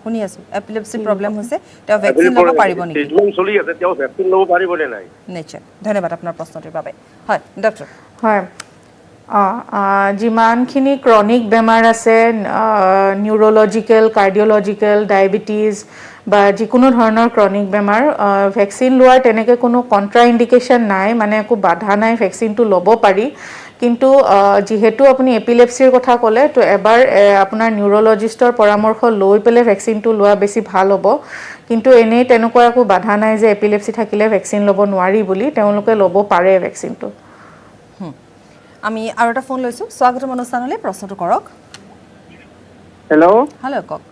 শুনি আছো এপিলেপ্সিৰ প্ৰব্লেম হৈছে তেওঁ ভ্যাকচিন ল'ব পাৰিব নেকি ট্ৰিটমেন্ট চলি আছে তেওঁ ভ্যাকচিন ল'ব পাৰিব নে নাই নিশ্চয় ধন্যবাদ আপোনাৰ প্ৰশ্নটোৰ বাবে হয় ডক্টৰ হয় যিমানখিনি ক্ৰনিক বেমাৰ আছে নিউৰোলজিক্যাল কাৰ্ডিওলজিক্যাল ডায়াবেটিস বা যিকোনো ধৰণৰ ক্ৰনিক বেমাৰ ভ্যাকচিন লোৱাৰ তেনেকে কোনো কন্ট্ৰা ইন্ডিকেশন নাই মানে একো বাধা নাই ভ্যাকচিনটো ল'ব পাৰি কিন্তু যেহেতু আপুনি এপিলেপ্সিৰ কথা ক'লে তো এবাৰ আপোনাৰ নিউৰোলজিষ্টৰ পৰামৰ্শ লৈ পেলে ভ্যাকচিনটো লোৱা বেছি ভাল হ'ব কিন্তু এনেই তেনেকুৱা একো বাধা নাই যে এপিলেপ্সি থাকিলে ভ্যাকচিন ল'ব নোৱাৰি বুলি তেওঁলোকে ল'ব পাৰে ভ্যাকচিনটো আমি আৰু এটা ফোন লৈছো স্বাগতম অনুষ্ঠানলৈ প্ৰশ্নটো কৰক হেল্ল' কওক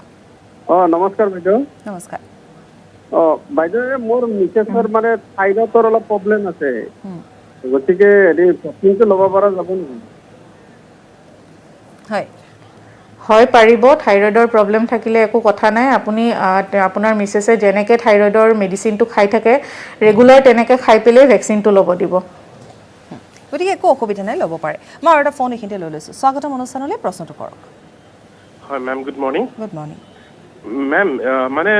নমস্কাৰ বাইদেউ নমস্কাৰ বাইদেউ মোৰ মিছেছৰ মানে থাইৰয়ডৰ অলপ প্ৰব্লেম আছে গতিকে ভ্যাকচিনটো ল'ব পৰা যাব নেকি হয় পাৰিব থাইৰয়ডৰ প্ৰব্লেম থাকিলে একো কথা নাই আপুনি আপোনাৰ মিছেছে যেনেকে থাইৰয়ডৰ মেডিচিনটো খাই থাকে ৰেগুলাৰ তেনেকে খাই পেলে ভ্যাকচিনটো ল'ব দিব গতিকে একো অসুবিধা নাই ল'ব পাৰে মই আৰু এটা ফোন এখিনতে লৈ লৈছো স্বাগতম অনুষ্ঠানলৈ প্ৰশ্নটো কৰক হয় ma'am good morning good morning ma'am মানে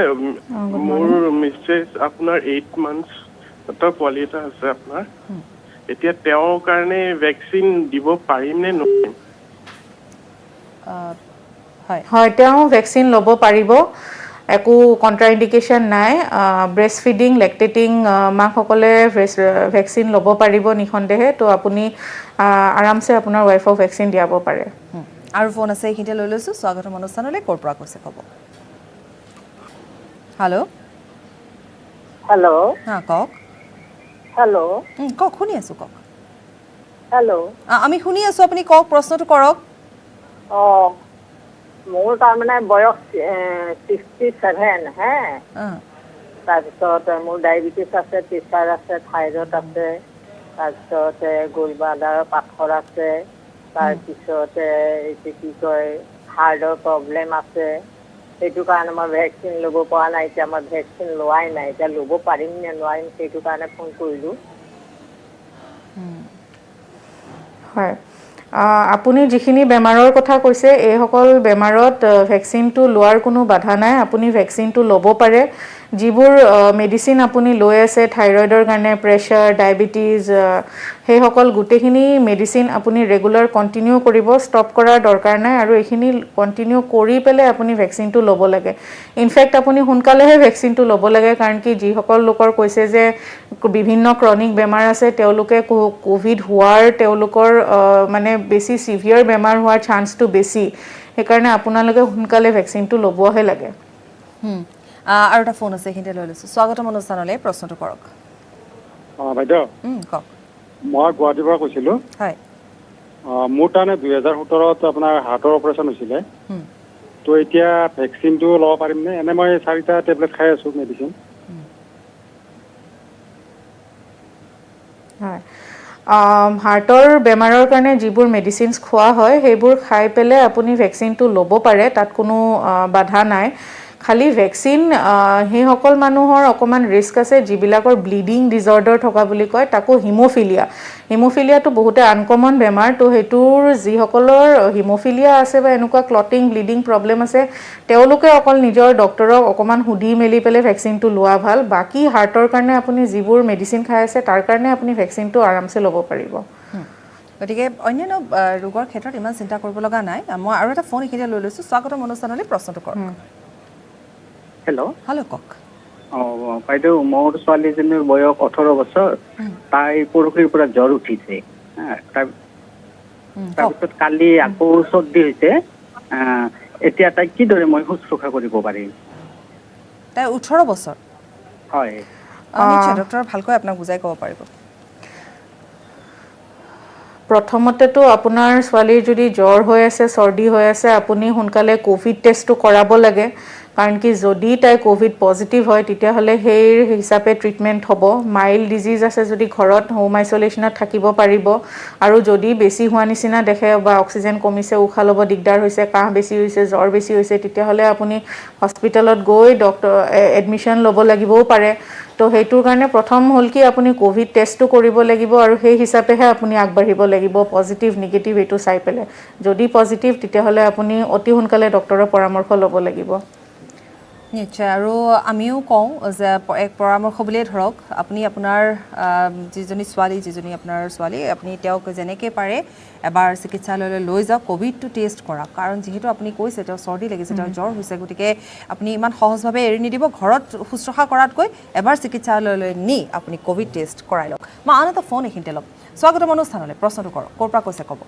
মোৰ মিছেছ আপোনাৰ 8 মান্থছ এটা পোৱালি এটা আছে আপোনাৰ এতিয়া তেওঁৰ কাৰণে ভ্যাকচিন দিব পাৰিম নে নোৱাৰিম হয় তেওঁ ভ্যাকচিন ল'ব পাৰিব একো কন্ট্ৰা ইন্ডিকেশন নাই ব্ৰেষ্ট ফিডিং লেক্টেটিং মাকসকলে ভ্যাকচিন ল'ব পাৰিব নিখন্দেহে তো আপুনি আৰামছে আপোনাৰ ওয়াইফক ভ্যাকচিন দিয়াব পাৰে আৰু ফোন আছে এইখিনিতে লৈ লৈছো স্বাগতম অনুষ্ঠানলৈ ক'ৰ পৰা কৈছে ক'ব হেল্ল' কওক কওক শুনি আছো কওক আমি শুনি আছো আপুনি কওক প্ৰশ্নটো কৰক মোৰ তাৰমানে বয়স 67 হে তাৰপিছত মোৰ ডায়েবেটিছ আছে প্ৰেছাৰ আছে থাইৰয়ড আছে তাৰপিছতে গোলবাদাৰ পাথৰ আছে তাৰপিছতে এইটো কি কয় হাৰ্টৰ প্ৰব্লেম আছে সেইটো কাৰণে মই ভ্যাকচিন ল'ব পৰা নাই এতিয়া মই ভ্যাকচিন লোৱাই নাই এতিয়া ল'ব পাৰিম নে নোৱাৰিম সেইটো কাৰণে ফোন কৰিলোঁ হয় আপুনি যিখিনি বেমাৰৰ কথা কৈছে এই সকল বেমাৰত ভ্যাকচিনটো লোৱাৰ কোনো বাধা নাই আপুনি ভ্যাকচিনটো ল'ব পাৰে যিবোৰ মেডিচিন আপুনি লৈ আছে থাইৰয়ডৰ কাৰণে প্ৰেছাৰ ডায়াবেটিস সেই সকল গুটেখিনি মেডিচিন আপুনি ৰেগুলাৰ কন্টিনিউ কৰিব ষ্টপ কৰাৰ দৰকাৰ নাই আৰু এইখিনি কন্টিনিউ কৰি পেলে আপুনি ভ্যাকচিনটো ল'ব লাগে ইনফেক্ট আপুনি সোনকালেহে ভ্যাকচিনটো ল'ব লাগে কাৰণ কি যি সকল লোকৰ কৈছে যে বিভিন্ন ক্ৰনিক বেমাৰ আছে তেওঁলোকে কোভিড হোৱাৰ তেওঁলোকৰ মানে বেছি সিভিয়াৰ বেমাৰ হোৱাৰ চান্সটো বেছি সেইকাৰণে আপোনালোকে সোনকালে ভ্যাকচিনটো ল'বহে লাগে আৰু এটা ফোন আছে এইখিনিতে লৈ লৈছো স্বাগতম অনুষ্ঠানলৈ প্ৰশ্নটো কৰক বাইদেউ কওক মই গুৱাহাটীৰ পৰা কৈছিলো হয় মোৰ তাৰমানে 2017ত আপোনাৰ হাৰ্টৰ অপাৰেশ্যন হৈছিলে তো এতিয়া ভ্যাকচিনটো ল'ব পাৰিম নে এনে মই 4টা টেবলেট খাই আছো মেডিচিন হয় হাৰ্টৰ বেমাৰৰ কাৰণে যিবোৰ মেডিচিনছ খোৱা হয় সেইবোৰ খাই পেলে আপুনি ভ্যাকচিনটো ল'ব পাৰে তাত কোনো বাধা নাই খালি ভ্যাকচিন সেই সকল মানুহৰ অকমান ৰিস্ক আছে যিবিলাকৰ ব্লিডিং ডিসঅৰ্ডাৰ থকা বুলি কয় তাকো হিমোফিলিয়াটো বহুতে আনকমন বেমাৰ তো হেতুৰ যি সকলৰ হিমোফিলিয়া আছে বা এনেকুৱা ক্লটিং ব্লিডিং প্ৰবলেম আছে তেওঁলোকে অকল নিজৰ ডক্টৰক অকমান হুদি মেলি পেলে ভ্যাকচিনটো লোৱা ভাল বাকি হাৰ্টৰ কাৰণে আপুনি যিবোৰ মেডিচিন খাই আছে তাৰ কাৰণে আপুনি ভ্যাকচিনটো আৰামছে ল'ব পাৰিব গতিকে অন্যান্য ৰোগৰ ক্ষেত্ৰত ইমান চিন্তা কৰিব লগা নাই মই আৰু এটা ফোন এইখিনিতে লৈ লৈছোঁ স্বাগতম অনুষ্ঠানলৈ প্ৰশ্নটো কৰক হেল্ল' কওক বাইদেউ মোৰ ছোৱালীজনীৰ বয়স 18 বছৰ তাই পৰহিৰ পৰা জ্বৰ উঠিছে তাৰপিছত কালি আকৌ চৰ্দি হৈছে এতিয়া তাইক কিদৰে মই শুশ্ৰূষা কৰিব পাৰিম তাই 18 বছৰ হয় নিশ্চয় ডক্টৰ ভালকৈ আপোনাক বুজাই ক'ব পাৰিব প্ৰথমতেতো আপোনাৰ ছোৱালীৰ যদি জ্বৰ হৈ আছে চৰ্দি হৈ আছে আপুনি সোনকালে কোভিড টেষ্টটো কৰাব লাগে কাৰণ কি যদি তাই কোভিড পজিটিভ হয় তেতিয়াহ'লে সেই হিচাপে ট্ৰিটমেণ্ট হ'ব মাইল্ড ডিজিজ আছে যদি ঘৰত হোম আইচলেশ্যনত থাকিব পাৰিব আৰু যদি বেছি হোৱা নিচিনা দেখে বা অক্সিজেন কমিছে উশাহ ল'ব দিগদাৰ হৈছে কাহ বেছি হৈছে জ্বৰ বেছি হৈছে তেতিয়াহ'লে আপুনি হস্পিটেলত গৈ ডক্টৰ এডমিশ্যন ল'ব লাগিবও পাৰে তো সেইটোৰ কাৰণে প্ৰথম হ'ল কি আপুনি কোভিড টেষ্টটো কৰিব লাগিব আৰু সেই হিচাপেহে আপুনি আগবাঢ়িব লাগিব পজিটিভ নিগেটিভ এইটো চাই পেলাই যদি পজিটিভ তেতিয়াহ'লে আপুনি অতি সোনকালে ডক্টৰৰ পৰামৰ্শ ল'ব লাগিব নিশ্চয় আৰু আমিও কওঁ যে এক পৰামৰ্শ বুলিয়ে ধৰক আপুনি আপোনাৰ যিজনী আপোনাৰ ছোৱালী আপুনি তেওঁক যেনেকৈ পাৰে এবাৰ চিকিৎসালয়লৈ লৈ যাওক কোভিডটো টেষ্ট কৰক কাৰণ যিহেতু আপুনি কৈছে তেওঁ চৰ্দি লাগিছে তেওঁ জ্বৰ হৈছে গতিকে আপুনি ইমান সহজভাৱে এৰি নিদিব ঘৰত শুশ্ৰূষা কৰাতকৈ এবাৰ চিকিৎসালয়লৈ নি আপুনি কোভিড টেষ্ট কৰাই লওক মই আন এটা ফোন এইখিনিতে ল'ম স্বাগতম অনুষ্ঠানলৈ প্ৰশ্নটো কৰক ক'ৰ পৰা কৈছে ক'ব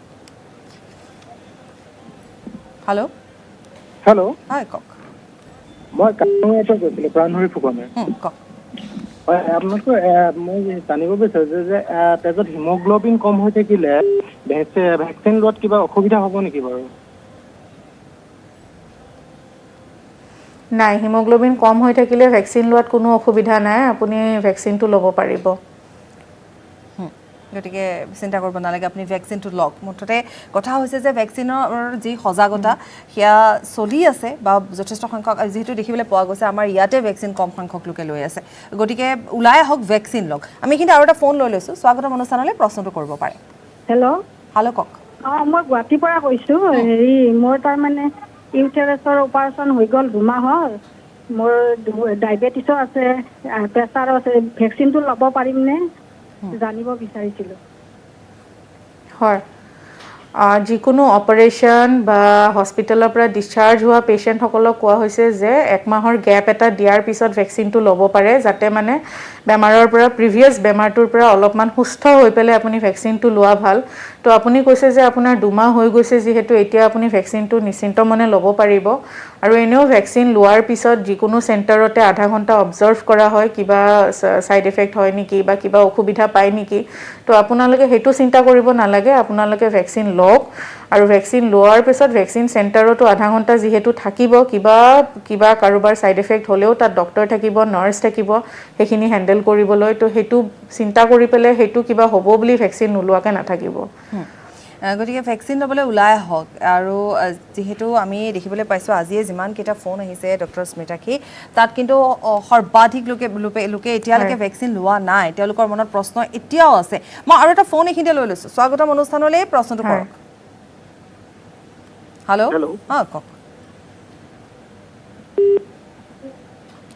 হেল্ল' হয় কওক মই কামৰূপৰ কৈছিলোঁ প্ৰাণহৰি ফুকনে হয় আপোনালোকে মই জানিব বিচাৰিছোঁ যে তেজত হিমগ্ল'বিন কম হৈ থাকিলে ভেকচিন লোৱাত কিবা অসুবিধা হ'ব নেকি বাৰু নাই হিমগ্ল'বিন কম হৈ থাকিলে ভেকচিন লোৱাত কোনো অসুবিধা নাই আপুনি ভেকচিনটো ল'ব পাৰিব গতিকে চিন্তা কৰিব নালাগে আপুনি ভেকচিনটো লওক মুঠতে কথা হৈছে যে ভেকচিনৰ যি সজাগতা সেয়া চলি আছে বা যথেষ্ট সংখ্যক যিহেতু দেখিবলৈ পোৱা গৈছে আমাৰ ইয়াতে ভেকচিন কম সংখ্যক লোকে লৈ আছে গতিকে ওলাই আহক ভেকচিন লওক আমি কিন্তু আৰু এটা ফোন লৈ লৈছোঁ স্বাগতম অনুষ্ঠানলৈ প্ৰশ্নটো কৰিব পাৰে হেল্ল' কওক মই গুৱাহাটীৰ পৰা কৈছোঁ মোৰ তাৰমানে ইউটেৰাছৰ অপাৰেশ্যন হৈ গ'ল 2 মাহৰ মোৰ ডায়েবেটিছো আছে প্ৰেছাৰো আছে ভেকচিনটো ল'ব পাৰিমনে জানিব বিচাৰিছিলোঁ হয় যিকোনো অপাৰেশ্যন বা হস্পিটেলৰ পৰা ডিসচাৰ্জ হোৱা পেশেন্টসকলক কোৱা হৈছে যে 1 মাহৰ গ্যাপ এটা দিয়াৰ পিছত ভেকচিনটো ল'ব পাৰে যাতে মানে বেমাৰৰ পৰা প্ৰিভিয়াছ বেমাৰটোৰ পৰা অলপমান সুস্থ হৈ পেলাই আপুনি ভেকচিনটো লোৱা ভাল তো আপুনি কৈছে যে আপোনাৰ 2 মাহ হৈ গৈছে যিহেতু এতিয়া আপুনি ভেকচিনটো নিশ্চিন্ত মনে ল'ব পাৰিব আৰু এনেও ভেকচিন লোৱাৰ পিছত যিকোনো চেণ্টাৰতে আধা ঘণ্টা অবজাৰ্ভ কৰা হয় কিবা সাইড এফেক্ট হয় নেকি বা কিবা অসুবিধা পায় নেকি তো আপোনালোকে হেতু চিন্তা কৰিব নালাগে আপোনালোকে ভেকচিন লওক আৰু ভেকচিন লোৱাৰ পিছত ভেকচিন চেণ্টাৰতো আধা ঘণ্টা যিহেতু থাকিব কিবা কাৰোবাৰ সাইড এফেক্ট হ'লেও তাত ডক্টৰ থাকিব নাৰ্ছ থাকিব সেইখিনি হেণ্ডেল কৰিবলৈ তো হেতু চিন্তা কৰি পেলাই হেতু কিবা হ'ব বুলি ভেকচিন নোলোৱাকে নাথাকিব গতিকে ভেকচিন ল'বলৈ ওলাই আহক আৰু যিহেতু আমি দেখিবলৈ পাইছোঁ আজিয়ে যিমানকেইটা ফোন আহিছে ডক্টৰ স্মিতাক্ষী তাত কিন্তু সৰ্বাধিক লোকে এতিয়ালৈকে ভেকচিন লোৱা নাই তেওঁলোকৰ মনত প্ৰশ্ন এতিয়াও আছে মই আৰু এটা ফোন এইখিনিতে লৈ লৈছোঁ স্বাগতম অনুষ্ঠানলৈ প্ৰশ্নটো কৰক হেল্ল'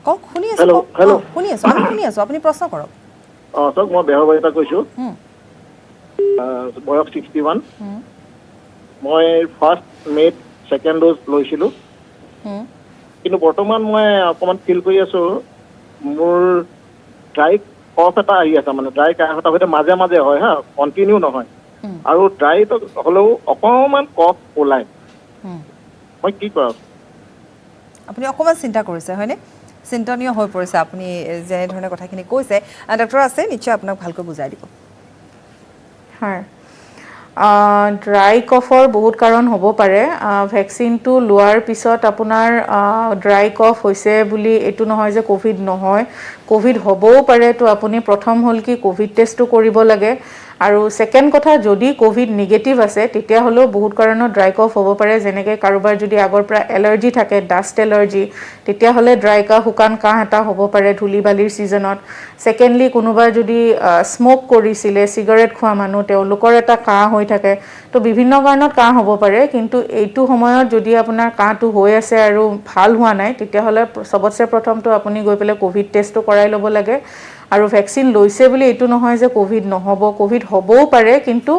কওক শুনি আছোঁ আমি শুনি আছোঁ আপুনি প্ৰশ্ন কৰক চাওক মই বেহৰবাৰীৰ পৰা কৈছোঁ বয়স 61 মই ফাৰ্ষ্ট মে'ত ছেকেণ্ড ড'জ লৈছিলোঁ কিন্তু বৰ্তমান মই অকণমান ফিল কৰি আছোঁ মোৰ ড্ৰাই কফ এটা আহি আছে মানে ড্ৰাই কাহ এটা হয়তো মাজে মাজে হয় হা কণ্টিনিউ নহয় আৰু ড্ৰাই হ'লেও অকণমান কফ ওলায় মই কি কৰা আপুনি অকণমান চিন্তা কৰিছে হয়নে চিন্তনীয় হৈ পৰিছে আপুনি যেনেধৰণে কথাখিনি কৈছে ডক্টৰ আছে নিশ্চয় আপোনাক ভালকৈ বুজাই দিব হয় ড্ৰাই কফৰ বহুত কাৰণ হ'ব পাৰে ভেকচিনটো লোৱাৰ পিছত আপোনাৰ ড্ৰাই কফ হৈছে বুলি এইটো নহয় যে কোভিড নহয় কোভিড হ'বও পাৰে তো আপুনি প্ৰথম হ'ল কি কোভিড টেষ্টটো কৰিব লাগে আৰু সেকেন্ড কথা যদি কোভিড নিগেটিভ আছে তেতিয়াহ'লেও বহুত কাৰণত ড্ৰাই কফ হ'ব পাৰে যেনেকৈ কাৰোবাৰ যদি আগৰ পৰা এলাৰ্জি থাকে ডাষ্ট এলাৰ্জি তেতিয়াহ'লে ড্ৰাই কাহ শুকান কাহ এটা হ'ব পাৰে ধূলি বালিৰ ছিজনত সেকেন্ডলি কোনোবা যদি স্মোক কৰিছিলে সিগাৰেট খোৱা মানুহ তেওঁলোকৰ এটা কাহ হৈ থাকে তো বিভিন্ন কাৰণত কাহ হ'ব পাৰে কিন্তু এইটো সময়ত যদি আপোনাৰ কাহটো হৈ আছে আৰু ভাল হোৱা নাই তেতিয়াহ'লে সবতছে প্ৰথমটো আপুনি গৈ পেলাই কোভিড টেষ্টটো কৰাই ল'ব লাগে আৰু ভেকচিন লৈছে বুলি এইটো নহয় যে কোভিড নহ'ব, কোভিড হ'বও পাৰে, কিন্তু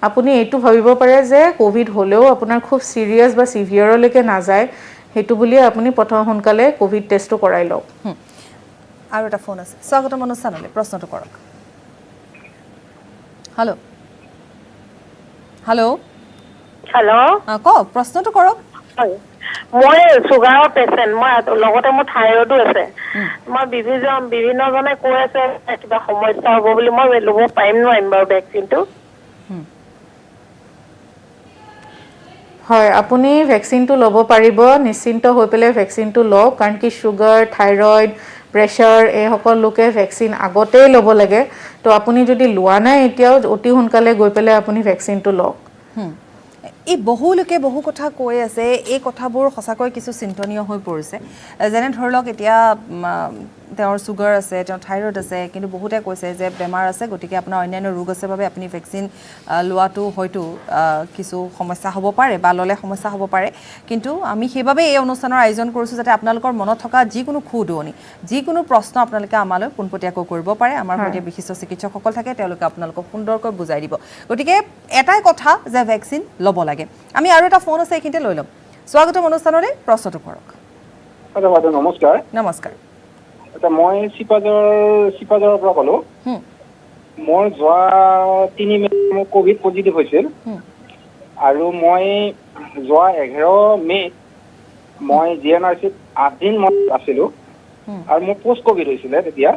আপুনি এইটো ভাবিব পাৰে যে কোভিড হ'লেও আপোনাৰ খুব সিৰিয়াছ বা সিভিয়াৰলৈকে নাযায়, সেইটো বুলিয়ে আপুনি প্ৰথম সোনকালে কোভিড টেষ্টটো কৰাই লওক। আৰু এটা ফোন আছে, স্বাগতম অনুষ্ঠানলৈ, প্ৰশ্নটো কৰক। হেল্ল' হেল্ল' হেল্ল' কওক, প্ৰশ্নটো কৰক। মই চুগাৰৰ পেচেণ্ট, মই লগতে মোৰ থাইৰয়ডো আছে। মই বিভিন্নজনে কৈ আছে কিবা সমস্যা হ'ব বুলি, মই ল'ব পাৰিম নোৱাৰিম বাৰু ভেকচিনটো? হয়, আপুনি ভেকচিনটো ল'ব পাৰিব, নিশ্চিন্ত হৈ পেলাই ভেকচিনটো লওক, কাৰণ কি চুগাৰ, থাইৰয়ড, প্ৰেছাৰ এইসকল লোকে ভেকচিন আগতেই ল'ব লাগে। তো আপুনি যদি লোৱা নাই এতিয়াও অতি সোনকালে গৈ পেলাই আপুনি ভেকচিনটো লওক। এই বহু লোকে বহু কথা কৈ আছে, এই কথাবোৰ সঁচাকৈ কিছু চিন্তনীয় হৈ পৰিছে। যেনে ধৰি লওক এতিয়া তেওঁৰ চুগাৰ আছে, তেওঁৰ থাইৰয়ড আছে, কিন্তু বহুতে কৈছে যে বেমাৰ আছে, গতিকে আপোনাৰ অন্যান্য ৰোগ আছে বাবে আপুনি ভেকচিন লোৱাটো হয়তো কিছু সমস্যা হ'ব পাৰে বা ল'লে সমস্যা হ'ব পাৰে। কিন্তু আমি সেইবাবে এই অনুষ্ঠানৰ আয়োজন কৰিছোঁ যাতে আপোনালোকৰ মনত থকা যিকোনো খুদুৱনি, যিকোনো প্ৰশ্ন আপোনালোকে আমালৈ পোনপটীয়াকৈ কৰিব পাৰে। আমাৰ সৈতে বিশিষ্ট চিকিৎসকসকল থাকে, তেওঁলোকে আপোনালোকক সুন্দৰকৈ বুজাই দিব। গতিকে এটাই কথা যে ভেকচিন ল'ব লাগে। আমি আৰু এটা ফোন আছে, এইখিনিতে লৈ ল'ম। স্বাগতম অনুষ্ঠানলৈ, প্ৰশ্নটো কৰক। বাইদেউ নমস্কাৰ। নমস্কাৰ। এতিয়া মই চিপাঝাৰৰ পৰা ক'লো। মই যোৱা 3 মে' মোৰ কোভিড পজিটিভ হৈছিল, আৰু মই যোৱা 11 মে' মই GNRCত 8 দিন মই আছিলোঁ, আৰু মোৰ পোষ্ট কোভিড হৈছিলে তেতিয়া।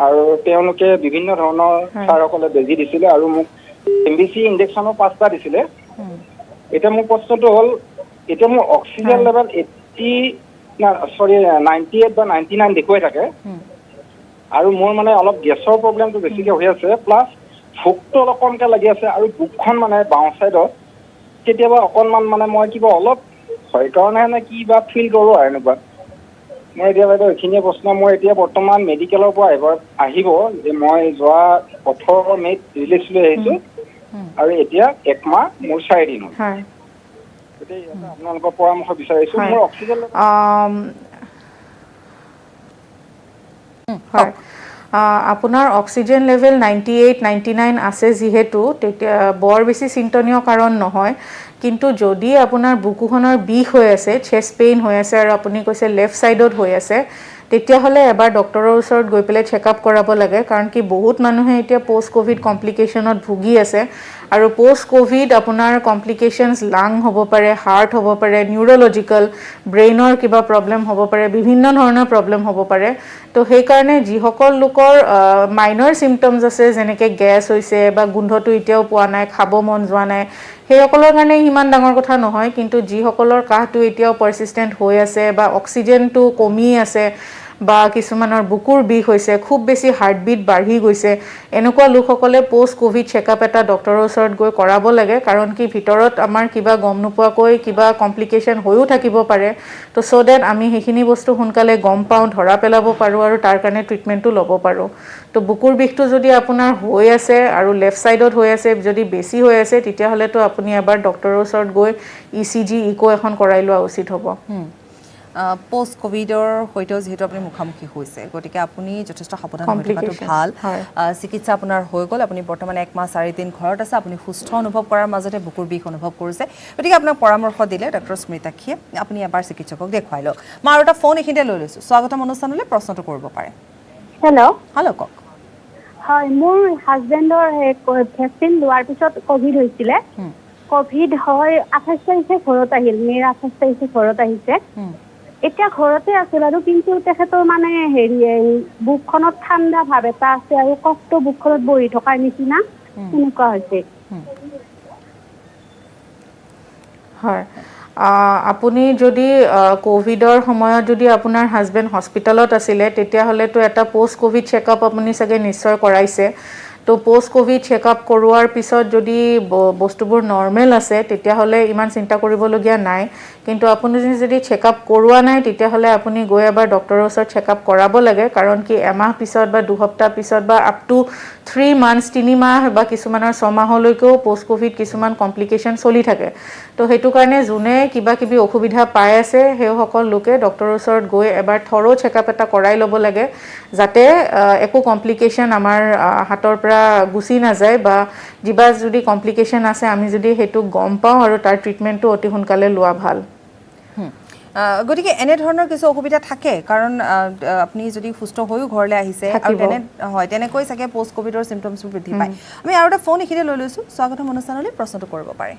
আৰু তেওঁলোকে বিভিন্ন ধৰণৰ ছাৰসকলে বেজি দিছিলে আৰু মোক MBC ইনজেকশ্যনো 5টা দিছিলে। এতিয়া মোৰ প্ৰশ্নটো হ'ল, এতিয়া মোৰ অক্সিজেন লেভেল 98 বা 99 দেখুৱাই থাকে, আৰু মোৰ মানে অলপ গেছৰ প্ৰব্লেমটো বেছিকৈ হৈ আছে, প্লাছ ভোকটো অলপ কমকৈ লাগি আছে, আৰু বুকখন মানে বাওঁ ছাইডত কেতিয়াবা অকণমান মানে মই কিবা অলপ হয় কাৰণে নে কি বা ফিল কৰোঁ আৰু এনেকুৱা। মই এতিয়া বাইদেউ এইখিনিয়ে প্ৰশ্ন, মই এতিয়া বৰ্তমান মেডিকেলৰ পৰা আহিব যে মই যোৱা 18 মে'ত ৰিলিজ লৈ আহিছোঁ, আৰু এতিয়া 1 মাহ মোৰ 4 দিন হ'ল। গতিকে আপোনালোকৰ পৰামৰ্শ বিচাৰিছোঁ। মোৰ অক্সিজেন হয়, আপোনাৰ অক্সিজেন লেভেল 98-99 আছে যিহেতু, তেতিয়া বৰ বেছি চিন্তনীয় কাৰণ নহয়। কিন্তু যদি আপোনাৰ বুকুখনৰ বিষ হৈ আছে, চেষ্ট পেইন হৈ আছে, আৰু আপুনি কৈছে লেফ্ট ছাইডত হৈ আছে, তেতিয়াহ'লে এবাৰ ডক্টৰৰ ওচৰত গৈ পেলাই চেকআপ কৰাব লাগে। কাৰণ কি বহুত মানুহে এতিয়া পষ্ট কোভিড কমপ্লিকেশ্যনত ভুগি আছে, আৰু পষ্ট কোভিড আপোনাৰ কমপ্লিকেশ্যনছ লাং হ'ব পাৰে, হাৰ্ট হ'ব পাৰে, নিউৰলজিকেল, ব্ৰেইনৰ কিবা প্ৰব্লেম হ'ব পাৰে, বিভিন্ন ধৰণৰ প্ৰব্লেম হ'ব পাৰে। তো সেইকাৰণে যিসকল লোকৰ মাইনৰ চিমটমছ আছে, যেনেকৈ গেছ হৈছে বা গোন্ধটো এতিয়াও পোৱা নাই, খাব মন যোৱা নাই, সেইসকলৰ কাৰণে ইমান ডাঙৰ কথা নহয়। কিন্তু যিসকলৰ কাহটো এতিয়াও পাৰ্চিষ্টেণ্ট হৈ আছে, বা অক্সিজেনটো কমি আছে, বা কিছুমানৰ বুকুৰ বিষ হৈছে, খুব বেছি হাৰ্টবিট বাঢ়ি গৈছে, এনেকুৱা লোকসকলে পষ্ট কোভিড চেকআপ এটা ডক্টৰৰ ওচৰত গৈ কৰাব লাগে। কাৰণ কি ভিতৰত আমাৰ কিবা গম নোপোৱাকৈ কিবা কমপ্লিকেশ্যন হৈও থাকিব পাৰে। তো ছ' ডেট আমি সেইখিনি বস্তু সোনকালে গম পাওঁ, ধৰা পেলাব পাৰোঁ, আৰু তাৰ কাৰণে ট্ৰিটমেণ্টটো ল'ব পাৰোঁ। তো বুকুৰ বিষটো যদি আপোনাৰ হৈ আছে আৰু লেফ্ট ছাইডত হৈ আছে, যদি বেছি হৈ আছে, তেতিয়াহ'লেতো আপুনি এবাৰ ডক্টৰৰ ওচৰত গৈ ECG ইক' এখন কৰাই লোৱা উচিত হ'ব। পোষ্ট কোভিডৰ সৈতেও যিহেতু আপুনি মুখামুখি হৈছে, গতিকে আপুনি যথেষ্ট সাৱধান হৈ থকাটো ভাল। চিকিৎসা আপোনাৰ হৈ গ'ল, আপুনি বৰ্তমান 1 মাহ 4 দিন ঘৰত আছে, আপুনি সুস্থ অনুভৱ কৰাৰ মাজতে বুকুৰ বিষ অনুভৱ কৰিছে। গতিকে আপোনাক পৰামৰ্শ দিলে ডক্টৰ স্মিতাক্ষীয়ে, আপুনি এবাৰ চিকিৎসকক দেখুৱাই লওক। মই আৰু এটা ফোন এইখিনিতে লৈ লৈছোঁ। স্বাগতম অনুষ্ঠানলৈ, প্ৰশ্নটো কৰিব পাৰে। হেল্ল' কওক। হয়, মোৰ হাজবেণ্ডৰ ভেকচিন লোৱাৰ পিছত কোভিড হৈছিলে। কোভিড হৈ 28 তাৰিখে ঘৰত আহিল, মে'ৰ 28 তাৰিখে ঘৰত আহিছে। এতিয়া ঘৰতে আছিল, আৰু কিন্তু তেখেতৰ মানে বুকখনত ঠাণ্ডা ভাৱ এটা আছে, আৰু কফটো বুকখনত বহি থকাৰ নিচিনা এনেকুৱা হৈছে। হয়, আপুনি যদি কোভিডৰ সময়ত যদি আপোনাৰ হাজবেণ্ড হস্পিটেলত আছিলে, তেতিয়াহ'লেতো এটা পষ্ট কোভিড চেকআপ আপুনি চাগে নিশ্চয় কৰাইছে। তো পোষ্ট কোভিড চেকআপ কৰোৱাৰ পিছত যদি বস্তুবোৰ নৰ্মেল আছে তেতিয়াহ'লে ইমান চিন্তা কৰিবলগীয়া নাই কিন্তু আপুনি যদি চেকআপ কৰোৱা নাই তেতিয়াহ'লে আপুনি গৈ এবাৰ ডক্টৰৰ ওচৰত চেকআপ কৰাব লাগে কাৰণ কি এমাহ পিছত বা দুসপ্তাহ পিছত বা আপ টু 3 মান্থছ 3 মাহ বা কিছুমানৰ 6 মাহলৈকেও পোষ্ট কোভিড কিছুমান কমপ্লিকেশ্যন চলি থাকে তো সেইটো কাৰণে যোনে কিবা কিবি অসুবিধা পাই আছে সেইসকল লোকে ডক্টৰৰ ওচৰত গৈ এবাৰ থৰো চেকআপ এটা কৰাই ল'ব লাগে যাতে একো কমপ্লিকেশ্যন আমাৰ হাতৰ পৰা গুচি নাযায় বা যিবা যদি কমপ্লিকেশ্যন আছে আমি যদি হেতু গম পাওঁ আৰু তাৰ ট্ৰিটমেন্টটো অতি সোনকালে লোৱা ভাল গতিকে এনে ধৰণৰ কিছু অসুবিধা থাকে কাৰণ আপুনি যদি সুস্থ হৈও ঘৰলৈ আহিছে আৰু তেনেকৈ চাগে পোষ্ট কোভিডৰ চিমটমছ বৃদ্ধি পায় আমি আৰু এটা ফোন এখিতে লৈ লৈছো স্বাগতম অনুষ্ঠানলৈ প্ৰশ্নটো কৰিব পাৰে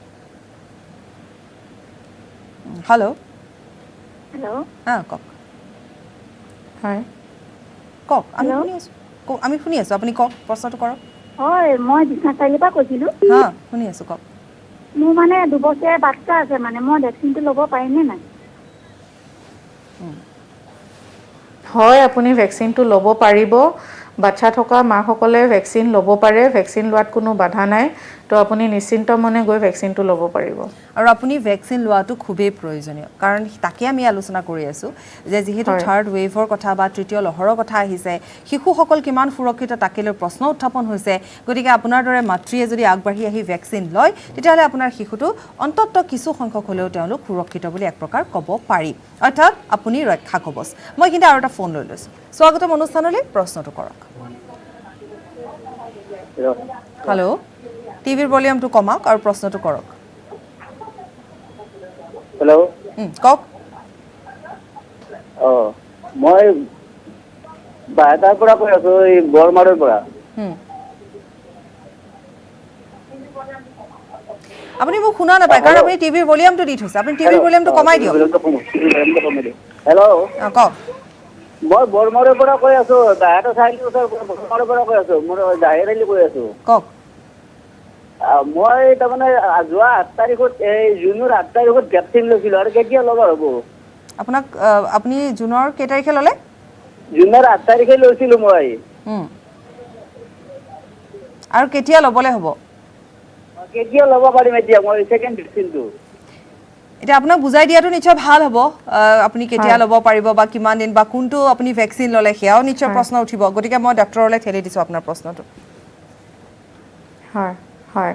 হেল্ল' কওক হয় কওক আমি শুনি আছো আপুনি কওক প্ৰশ্নটো কৰক হয় মই বিশ্বনাথ চাৰিআলিৰ পৰা কৈছিলোঁ শুনি আছো কওক মোৰ মানে 2 বছৰীয়া বাচ্চা আছে মানে মই ভেকচিনটো ল'ব পাৰিমনে নাই হয় আপুনি ভেকচিনটো ল'ব পাৰিব বাচ্চা থকা মাসকলে ভেকচিন ল'ব পাৰে ভেকচিন লোৱাত কোনো বাধা নাই তো আপুনি নিশ্চিন্ত মনে গৈ ভেকচিনটো ল'ব পাৰিব আৰু আপুনি ভেকচিন লোৱাটো খুবেই প্ৰয়োজনীয় কাৰণ তাকে আমি আলোচনা কৰি আছো যে যিহেতু থাৰ্ড ৱেভৰ কথা বা তৃতীয় লহৰৰ কথা আহিছে শিশুসকল কিমান সুৰক্ষিত তাকেলৈ প্ৰশ্ন উত্থাপন হৈছে গতিকে আপোনাৰ দৰে মাতৃয়ে যদি আগবাঢ়ি আহি ভেকচিন লয় তেতিয়াহ'লে আপোনাৰ শিশুটো অন্ততঃ কিছু সংখ্যক হ'লেও তেওঁলোক সুৰক্ষিত বুলি এক প্ৰকাৰ ক'ব পাৰি অৰ্থাৎ আপুনি ৰক্ষা কবচ মই কিন্তু আৰু এটা ফোন লৈ লৈছো স্বাগতম অনুষ্ঠানলৈ প্ৰশ্নটো কৰক হেল্ল' টিভিৰ ভলিউমটো কমাওক আৰু প্ৰশ্নটো কৰক হেল্ল' কওক মই বাহিৰৰ পৰা কৈ আছো এই বৰমাৰৰ পৰা আপুনি মোক শুনা নাপায় কাৰণ আপুনি টিভিৰ ভলিউমটো দি থৈছে আপুনি টিভিৰ ভলিউমটো কমাই দিয়ক হেল্ল' কওক মই বৰমাৰৰ পৰা কৈ আছো বাহিৰৰ চাৰিআলিৰ ওচৰৰ বৰমাৰৰ পৰা কৈ আছো মই জাহিৰালি কৈ আছো কওক মই তাৰমানে যোৱা 8 তাৰিখত এই জুনৰ 8 তাৰিখত ভেকচিন লৈছিলোঁ আৰু কেতিয়া ল'ব হ'ব আপোনাক আপুনি জুনৰ কেই তাৰিখে ল'লে জুনৰ 8 তাৰিখে লৈছিলোঁ মই আৰু কেতিয়া ল'বলৈ হ'ব কেতিয়া ল'ব পাৰিম এতিয়া মই সেকেন্ড ভেকচিনটো এতিয়া আপোনাক বুজাই দিয়াটো নিশ্চয় ভাল হ'ব আপুনি কেতিয়া ল'ব পাৰিব বা কিমান দিন বা কোনটো আপুনি ভেকচিন ল'লে সেয়াও নিশ্চয় প্ৰশ্ন উঠিব গতিকে মই ডক্টৰলৈ ঠেলি দিছোঁ আপোনাৰ প্ৰশ্নটো হয় হয়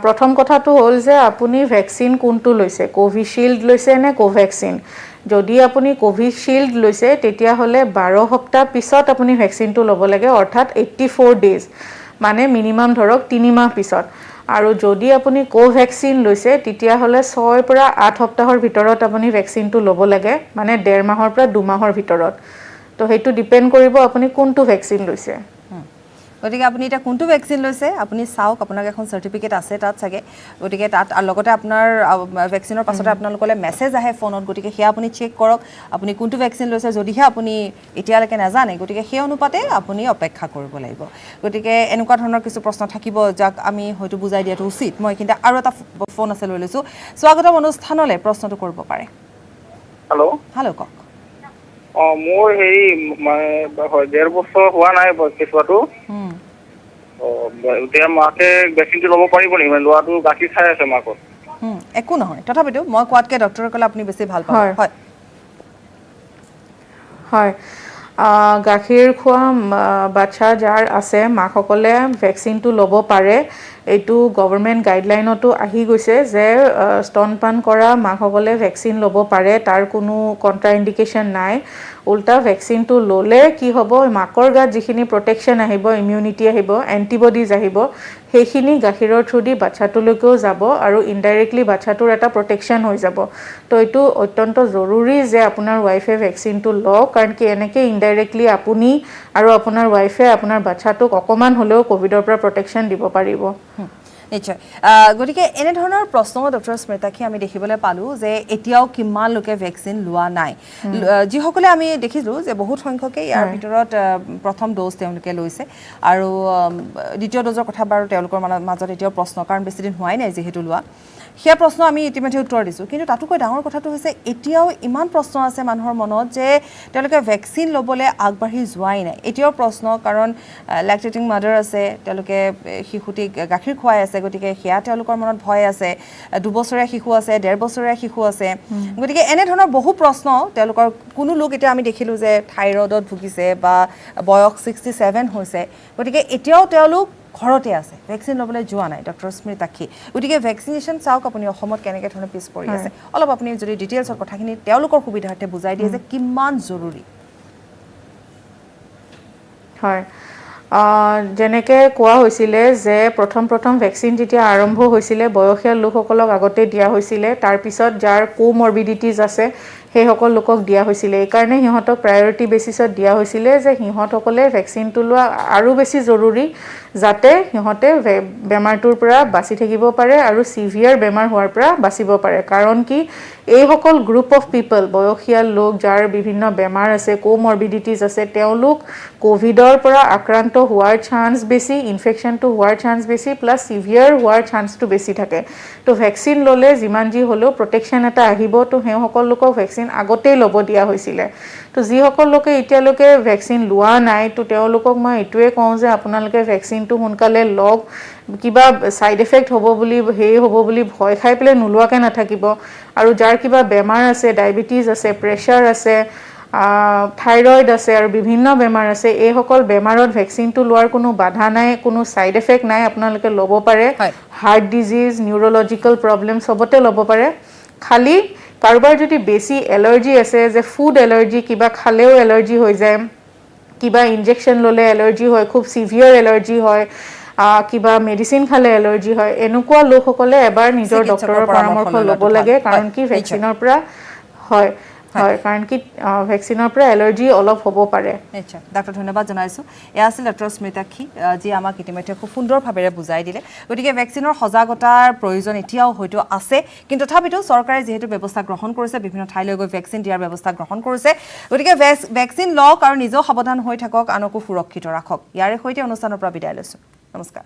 প্ৰথম কথাটো হ'ল যে আপুনি ভেকচিন কোনটো লৈছে কোভিশিল্ড লৈছে নে কোভেক্সিন যদি আপুনি কোভিশিল্ড লৈছে তেতিয়াহ'লে 12 সপ্তাহ পিছত আপুনি ভেকচিনটো ল'ব লাগে অৰ্থাৎ 84 ডেজ মানে মিনিমাম ধৰক 3 মাহ পিছত আৰু যদি আপুনি কোভেক্সিন লৈছে তেতিয়াহ'লে 6 পৰা 8 সপ্তাহৰ ভিতৰত আপুনি ভেকচিনটো ল'ব লাগে মানে 1.5 মাহৰ পৰা 2 মাহৰ ভিতৰত তো সেইটো ডিপেন্ড কৰিব আপুনি কোনটো ভেকচিন লৈছে গতিকে আপুনি এটা কোনটো ভেকচিন লৈছে আপুনি চাওক আপোনাক এখন সাৰ্টিফিকেট আছে তাত চাগে গতিকে তাত আৰু লগতে আপোনাৰ ভেকচিনৰ পাছতে আপোনালোকলৈ মেছেজ আহে ফোনত গতিকে সেয়া আপুনি চেক কৰক আপুনি কোনটো ভেকচিন লৈছে যদিহে আপুনি এতিয়ালৈকে নাজানে গতিকে সেই অনুপাতে আপুনি অপেক্ষা কৰিব লাগিব গতিকে এনেকুৱা ধৰণৰ কিছু প্ৰশ্ন থাকিব যাক আমি হয়তো বুজাই দিয়াটো উচিত মই কিন্তু আৰু এটা ফোন আছে লৈ লৈছোঁ স্বাগতম অনুষ্ঠানলৈ প্ৰশ্নটো কৰিব পাৰে হেল্ল' কওক মোৰ হেৰি মানে 1.5 বছৰ হোৱা নাই কেঁচুৱাটো এতিয়া মাকে ভেকচিনটো ল'ব পাৰিব নেকি মানে ল'ৰাটো গাখীৰ খাই আছে মাকৰ একো নহয় তথাপিতো মই কোৱাতকৈ ডক্টৰে ক'লে আপুনি বেছি ভাল পাব হয় হয় গাখীৰ খোৱা বাচ্চা যাৰ আছে মাকসকলে ভেকচিনটো ল'ব পাৰে এইটো গভৰ্ণমেণ্ট গাইডলাইনতো আহি গৈছে যে স্তনপান কৰা মাকসকলে ভেকচিন ল'ব পাৰে তাৰ কোনো কণ্ট্ৰা ইণ্ডিকেশ্যন নাই উল্টা ভেকচিনটো ল'লে কি হ'ব মাকৰ গাত যিখিনি প্ৰটেকশ্যন আহিব ইমিউনিটি আহিব এণ্টিবডিজ আহিব সেইখিনি গাখীৰৰ থ্ৰুদি বাচ্চাটোলৈকেও যাব আৰু ইনডাইৰেক্টলি বাচ্চাটোৰ এটা প্ৰটেকশ্যন হৈ যাব তো এইটো অত্যন্ত জৰুৰী যে আপোনাৰ ৱাইফে ভেকচিনটো লওক কাৰণ কি এনেকৈ ইনডাইৰেক্টলি আপুনি আৰু আপোনাৰ ৱাইফে আপোনাৰ বাচ্চাটোক অকণমান হ'লেও ক'ভিডৰ পৰা প্ৰটেকশ্যন দিব পাৰিব নিশ্চয় গতিকে এনেধৰণৰ প্ৰশ্ন ডক্টৰ স্মৃতাক্ষী আমি দেখিবলৈ পালোঁ যে এতিয়াও কিমান লোকে ভেকচিন লোৱা নাই যিসকলে আমি দেখিলোঁ যে বহুত সংখ্যকে ইয়াৰ ভিতৰত প্ৰথম ড'জ তেওঁলোকে লৈছে আৰু দ্বিতীয় ড'জৰ কথা বাৰু তেওঁলোকৰ মাজত এতিয়াও প্ৰশ্ন কাৰণ বেছিদিন হোৱাই নাই যিহেতু লোৱা সেয়া প্ৰশ্ন আমি ইতিমধ্যে উত্তৰ দিছোঁ কিন্তু তাতোকৈ ডাঙৰ কথাটো হৈছে এতিয়াও ইমান প্ৰশ্ন আছে মানুহৰ মনত যে তেওঁলোকে ভেকচিন ল'বলৈ আগবাঢ়ি যোৱাই নাই এতিয়াও প্ৰশ্ন কাৰণ লেক্টেটিং মাদাৰ আছে তেওঁলোকে শিশুটিক গাখীৰ খুৱাই আছে গতিকে সেয়া তেওঁলোকৰ মনত ভয় আছে 2 বছৰীয়া শিশু আছে 1.5 বছৰীয়া শিশু আছে গতিকে এনেধৰণৰ বহু প্ৰশ্ন তেওঁলোকৰ কোনো লোক এতিয়া আমি দেখিলোঁ যে থাইৰয়ডত ভুগিছে বা বয়স 67 হৈছে গতিকে এতিয়াও তেওঁলোক ঘৰতে আছে ভেকচিন ল'বলৈ যোৱা নাই ডক্টৰ স্মৃতাক্ষী গতিকে ভেকচিনেশ্যন চাওক আপুনি অসমত কেনেকৈ ধৰণে পিছ পৰি আছে অলপ আপুনি যদি ডিটেইলছৰ কথাখিনি তেওঁলোকৰ সুবিধাৰ্থে বুজাই দিয়ে যে কিমান জৰুৰী হয় যেনেকৈ কোৱা হৈছিলে যে প্ৰথম ভেকচিন যেতিয়া আৰম্ভ হৈছিলে বয়সীয়াল লোকসকলক আগতে দিয়া হৈছিলে তাৰপিছত যাৰ কোমৰ্বিডিটিজ আছে সেইসকল লোকক দিয়া হৈছিলে এইকাৰণে সিহঁতক প্ৰায়ৰিটি বেচিছত দিয়া হৈছিলে যে সিহঁতসকলে ভেকচিনটো লোৱা আৰু বেছি জৰুৰী যাতে সিহঁতে বেমাৰটোৰ পৰা বাচি থাকিব পাৰে আৰু সিভিয়াৰ বেমাৰ হোৱাৰ পৰা বাচিব পাৰে কাৰণ কি এইসকল গ্ৰুপ অফ পিপল বয়সীয়াল লোক যাৰ বিভিন্ন বেমাৰ আছে কোমৰ্বিডিটিজ আছে তেওঁলোক কোভিডৰ পৰা আক্ৰান্ত হোৱাৰ চান্স বেছি ইনফেকশ্যনটো হোৱাৰ চান্স বেছি প্লাছ সিভিয়াৰ হোৱাৰ চান্সটো বেছি থাকে তো ভেকচিন ল'লে যিমান যি হ'লেও প্ৰটেকশ্যন এটা আহিব তো সেইসকল লোকক ভেকচিন আগতেই ল'ব দিয়া হৈছিলে তো যিসকল লোকে এতিয়ালৈকে ভেকচিন লোৱা নাই তো তেওঁলোকক মই এইটোৱে কওঁ যে আপোনালোকে ভেকচিনটো সোনকালে লওক কিবা সাইড এফেক্ট হ'ব বুলি হ'ব বুলি ভয় খাই পেলাই নোলোৱাকৈ নাথাকিব আৰু যাৰ কিবা বেমাৰ আছে ডায়েবেটিছ আছে প্ৰেছাৰ আছে থাইৰয়ড আছে আৰু বিভিন্ন বেমাৰ আছে এইসকল বেমাৰত ভেকচিনটো লোৱাৰ কোনো বাধা নাই কোনো সাইড এফেক্ট নাই আপোনালোকে ল'ব পাৰে হাৰ্ট ডিজিজ নিউৰলজিকেল প্ৰব্লেম সবতে ল'ব পাৰে খালি কাৰোবাৰ যদি বেছি এলাৰ্জি আছে যে ফুড এলাৰ্জি কিবা খালেও এলাৰ্জি হৈ যায় কিবা ইনজেকশ্যন ল'লে এলাৰ্জি হয় খুব সিভিয়াৰ এলাৰ্জি হয় কিবা মেডিচিন খালে এলাৰ্জি হয় এনেকুৱা লোকসকলে এবাৰ নিজৰ ডক্টৰৰ পৰামৰ্শ ল'ব লাগে কাৰণ কি ভেকচিনৰ পৰা হয় হয় কাৰণ কি ভেকচিনৰ পৰা এলাৰ্জি অলপ হ'ব পাৰে আচ্ছা ডক্টৰ ধন্যবাদ জনাইছোঁ এয়া আছিল ডক্টৰ স্মৃতাক্ষী যি আমাক ইতিমধ্যে খুব সুন্দৰভাৱে বুজাই দিলে গতিকে ভেকচিনৰ সজাগতাৰ প্ৰয়োজন এতিয়াও হয়তো আছে কিন্তু তথাপিতো চৰকাৰে যিহেতু ব্যৱস্থা গ্ৰহণ কৰিছে বিভিন্ন ঠাইলৈ গৈ ভেকচিন দিয়াৰ ব্যৱস্থা গ্ৰহণ কৰিছে গতিকে ভেকচিন লওক আৰু নিজেও সাৱধান হৈ থাকক আনকো সুৰক্ষিত ৰাখক ইয়াৰে সৈতে অনুষ্ঠানৰ পৰা বিদায় লৈছোঁ নমস্কাৰ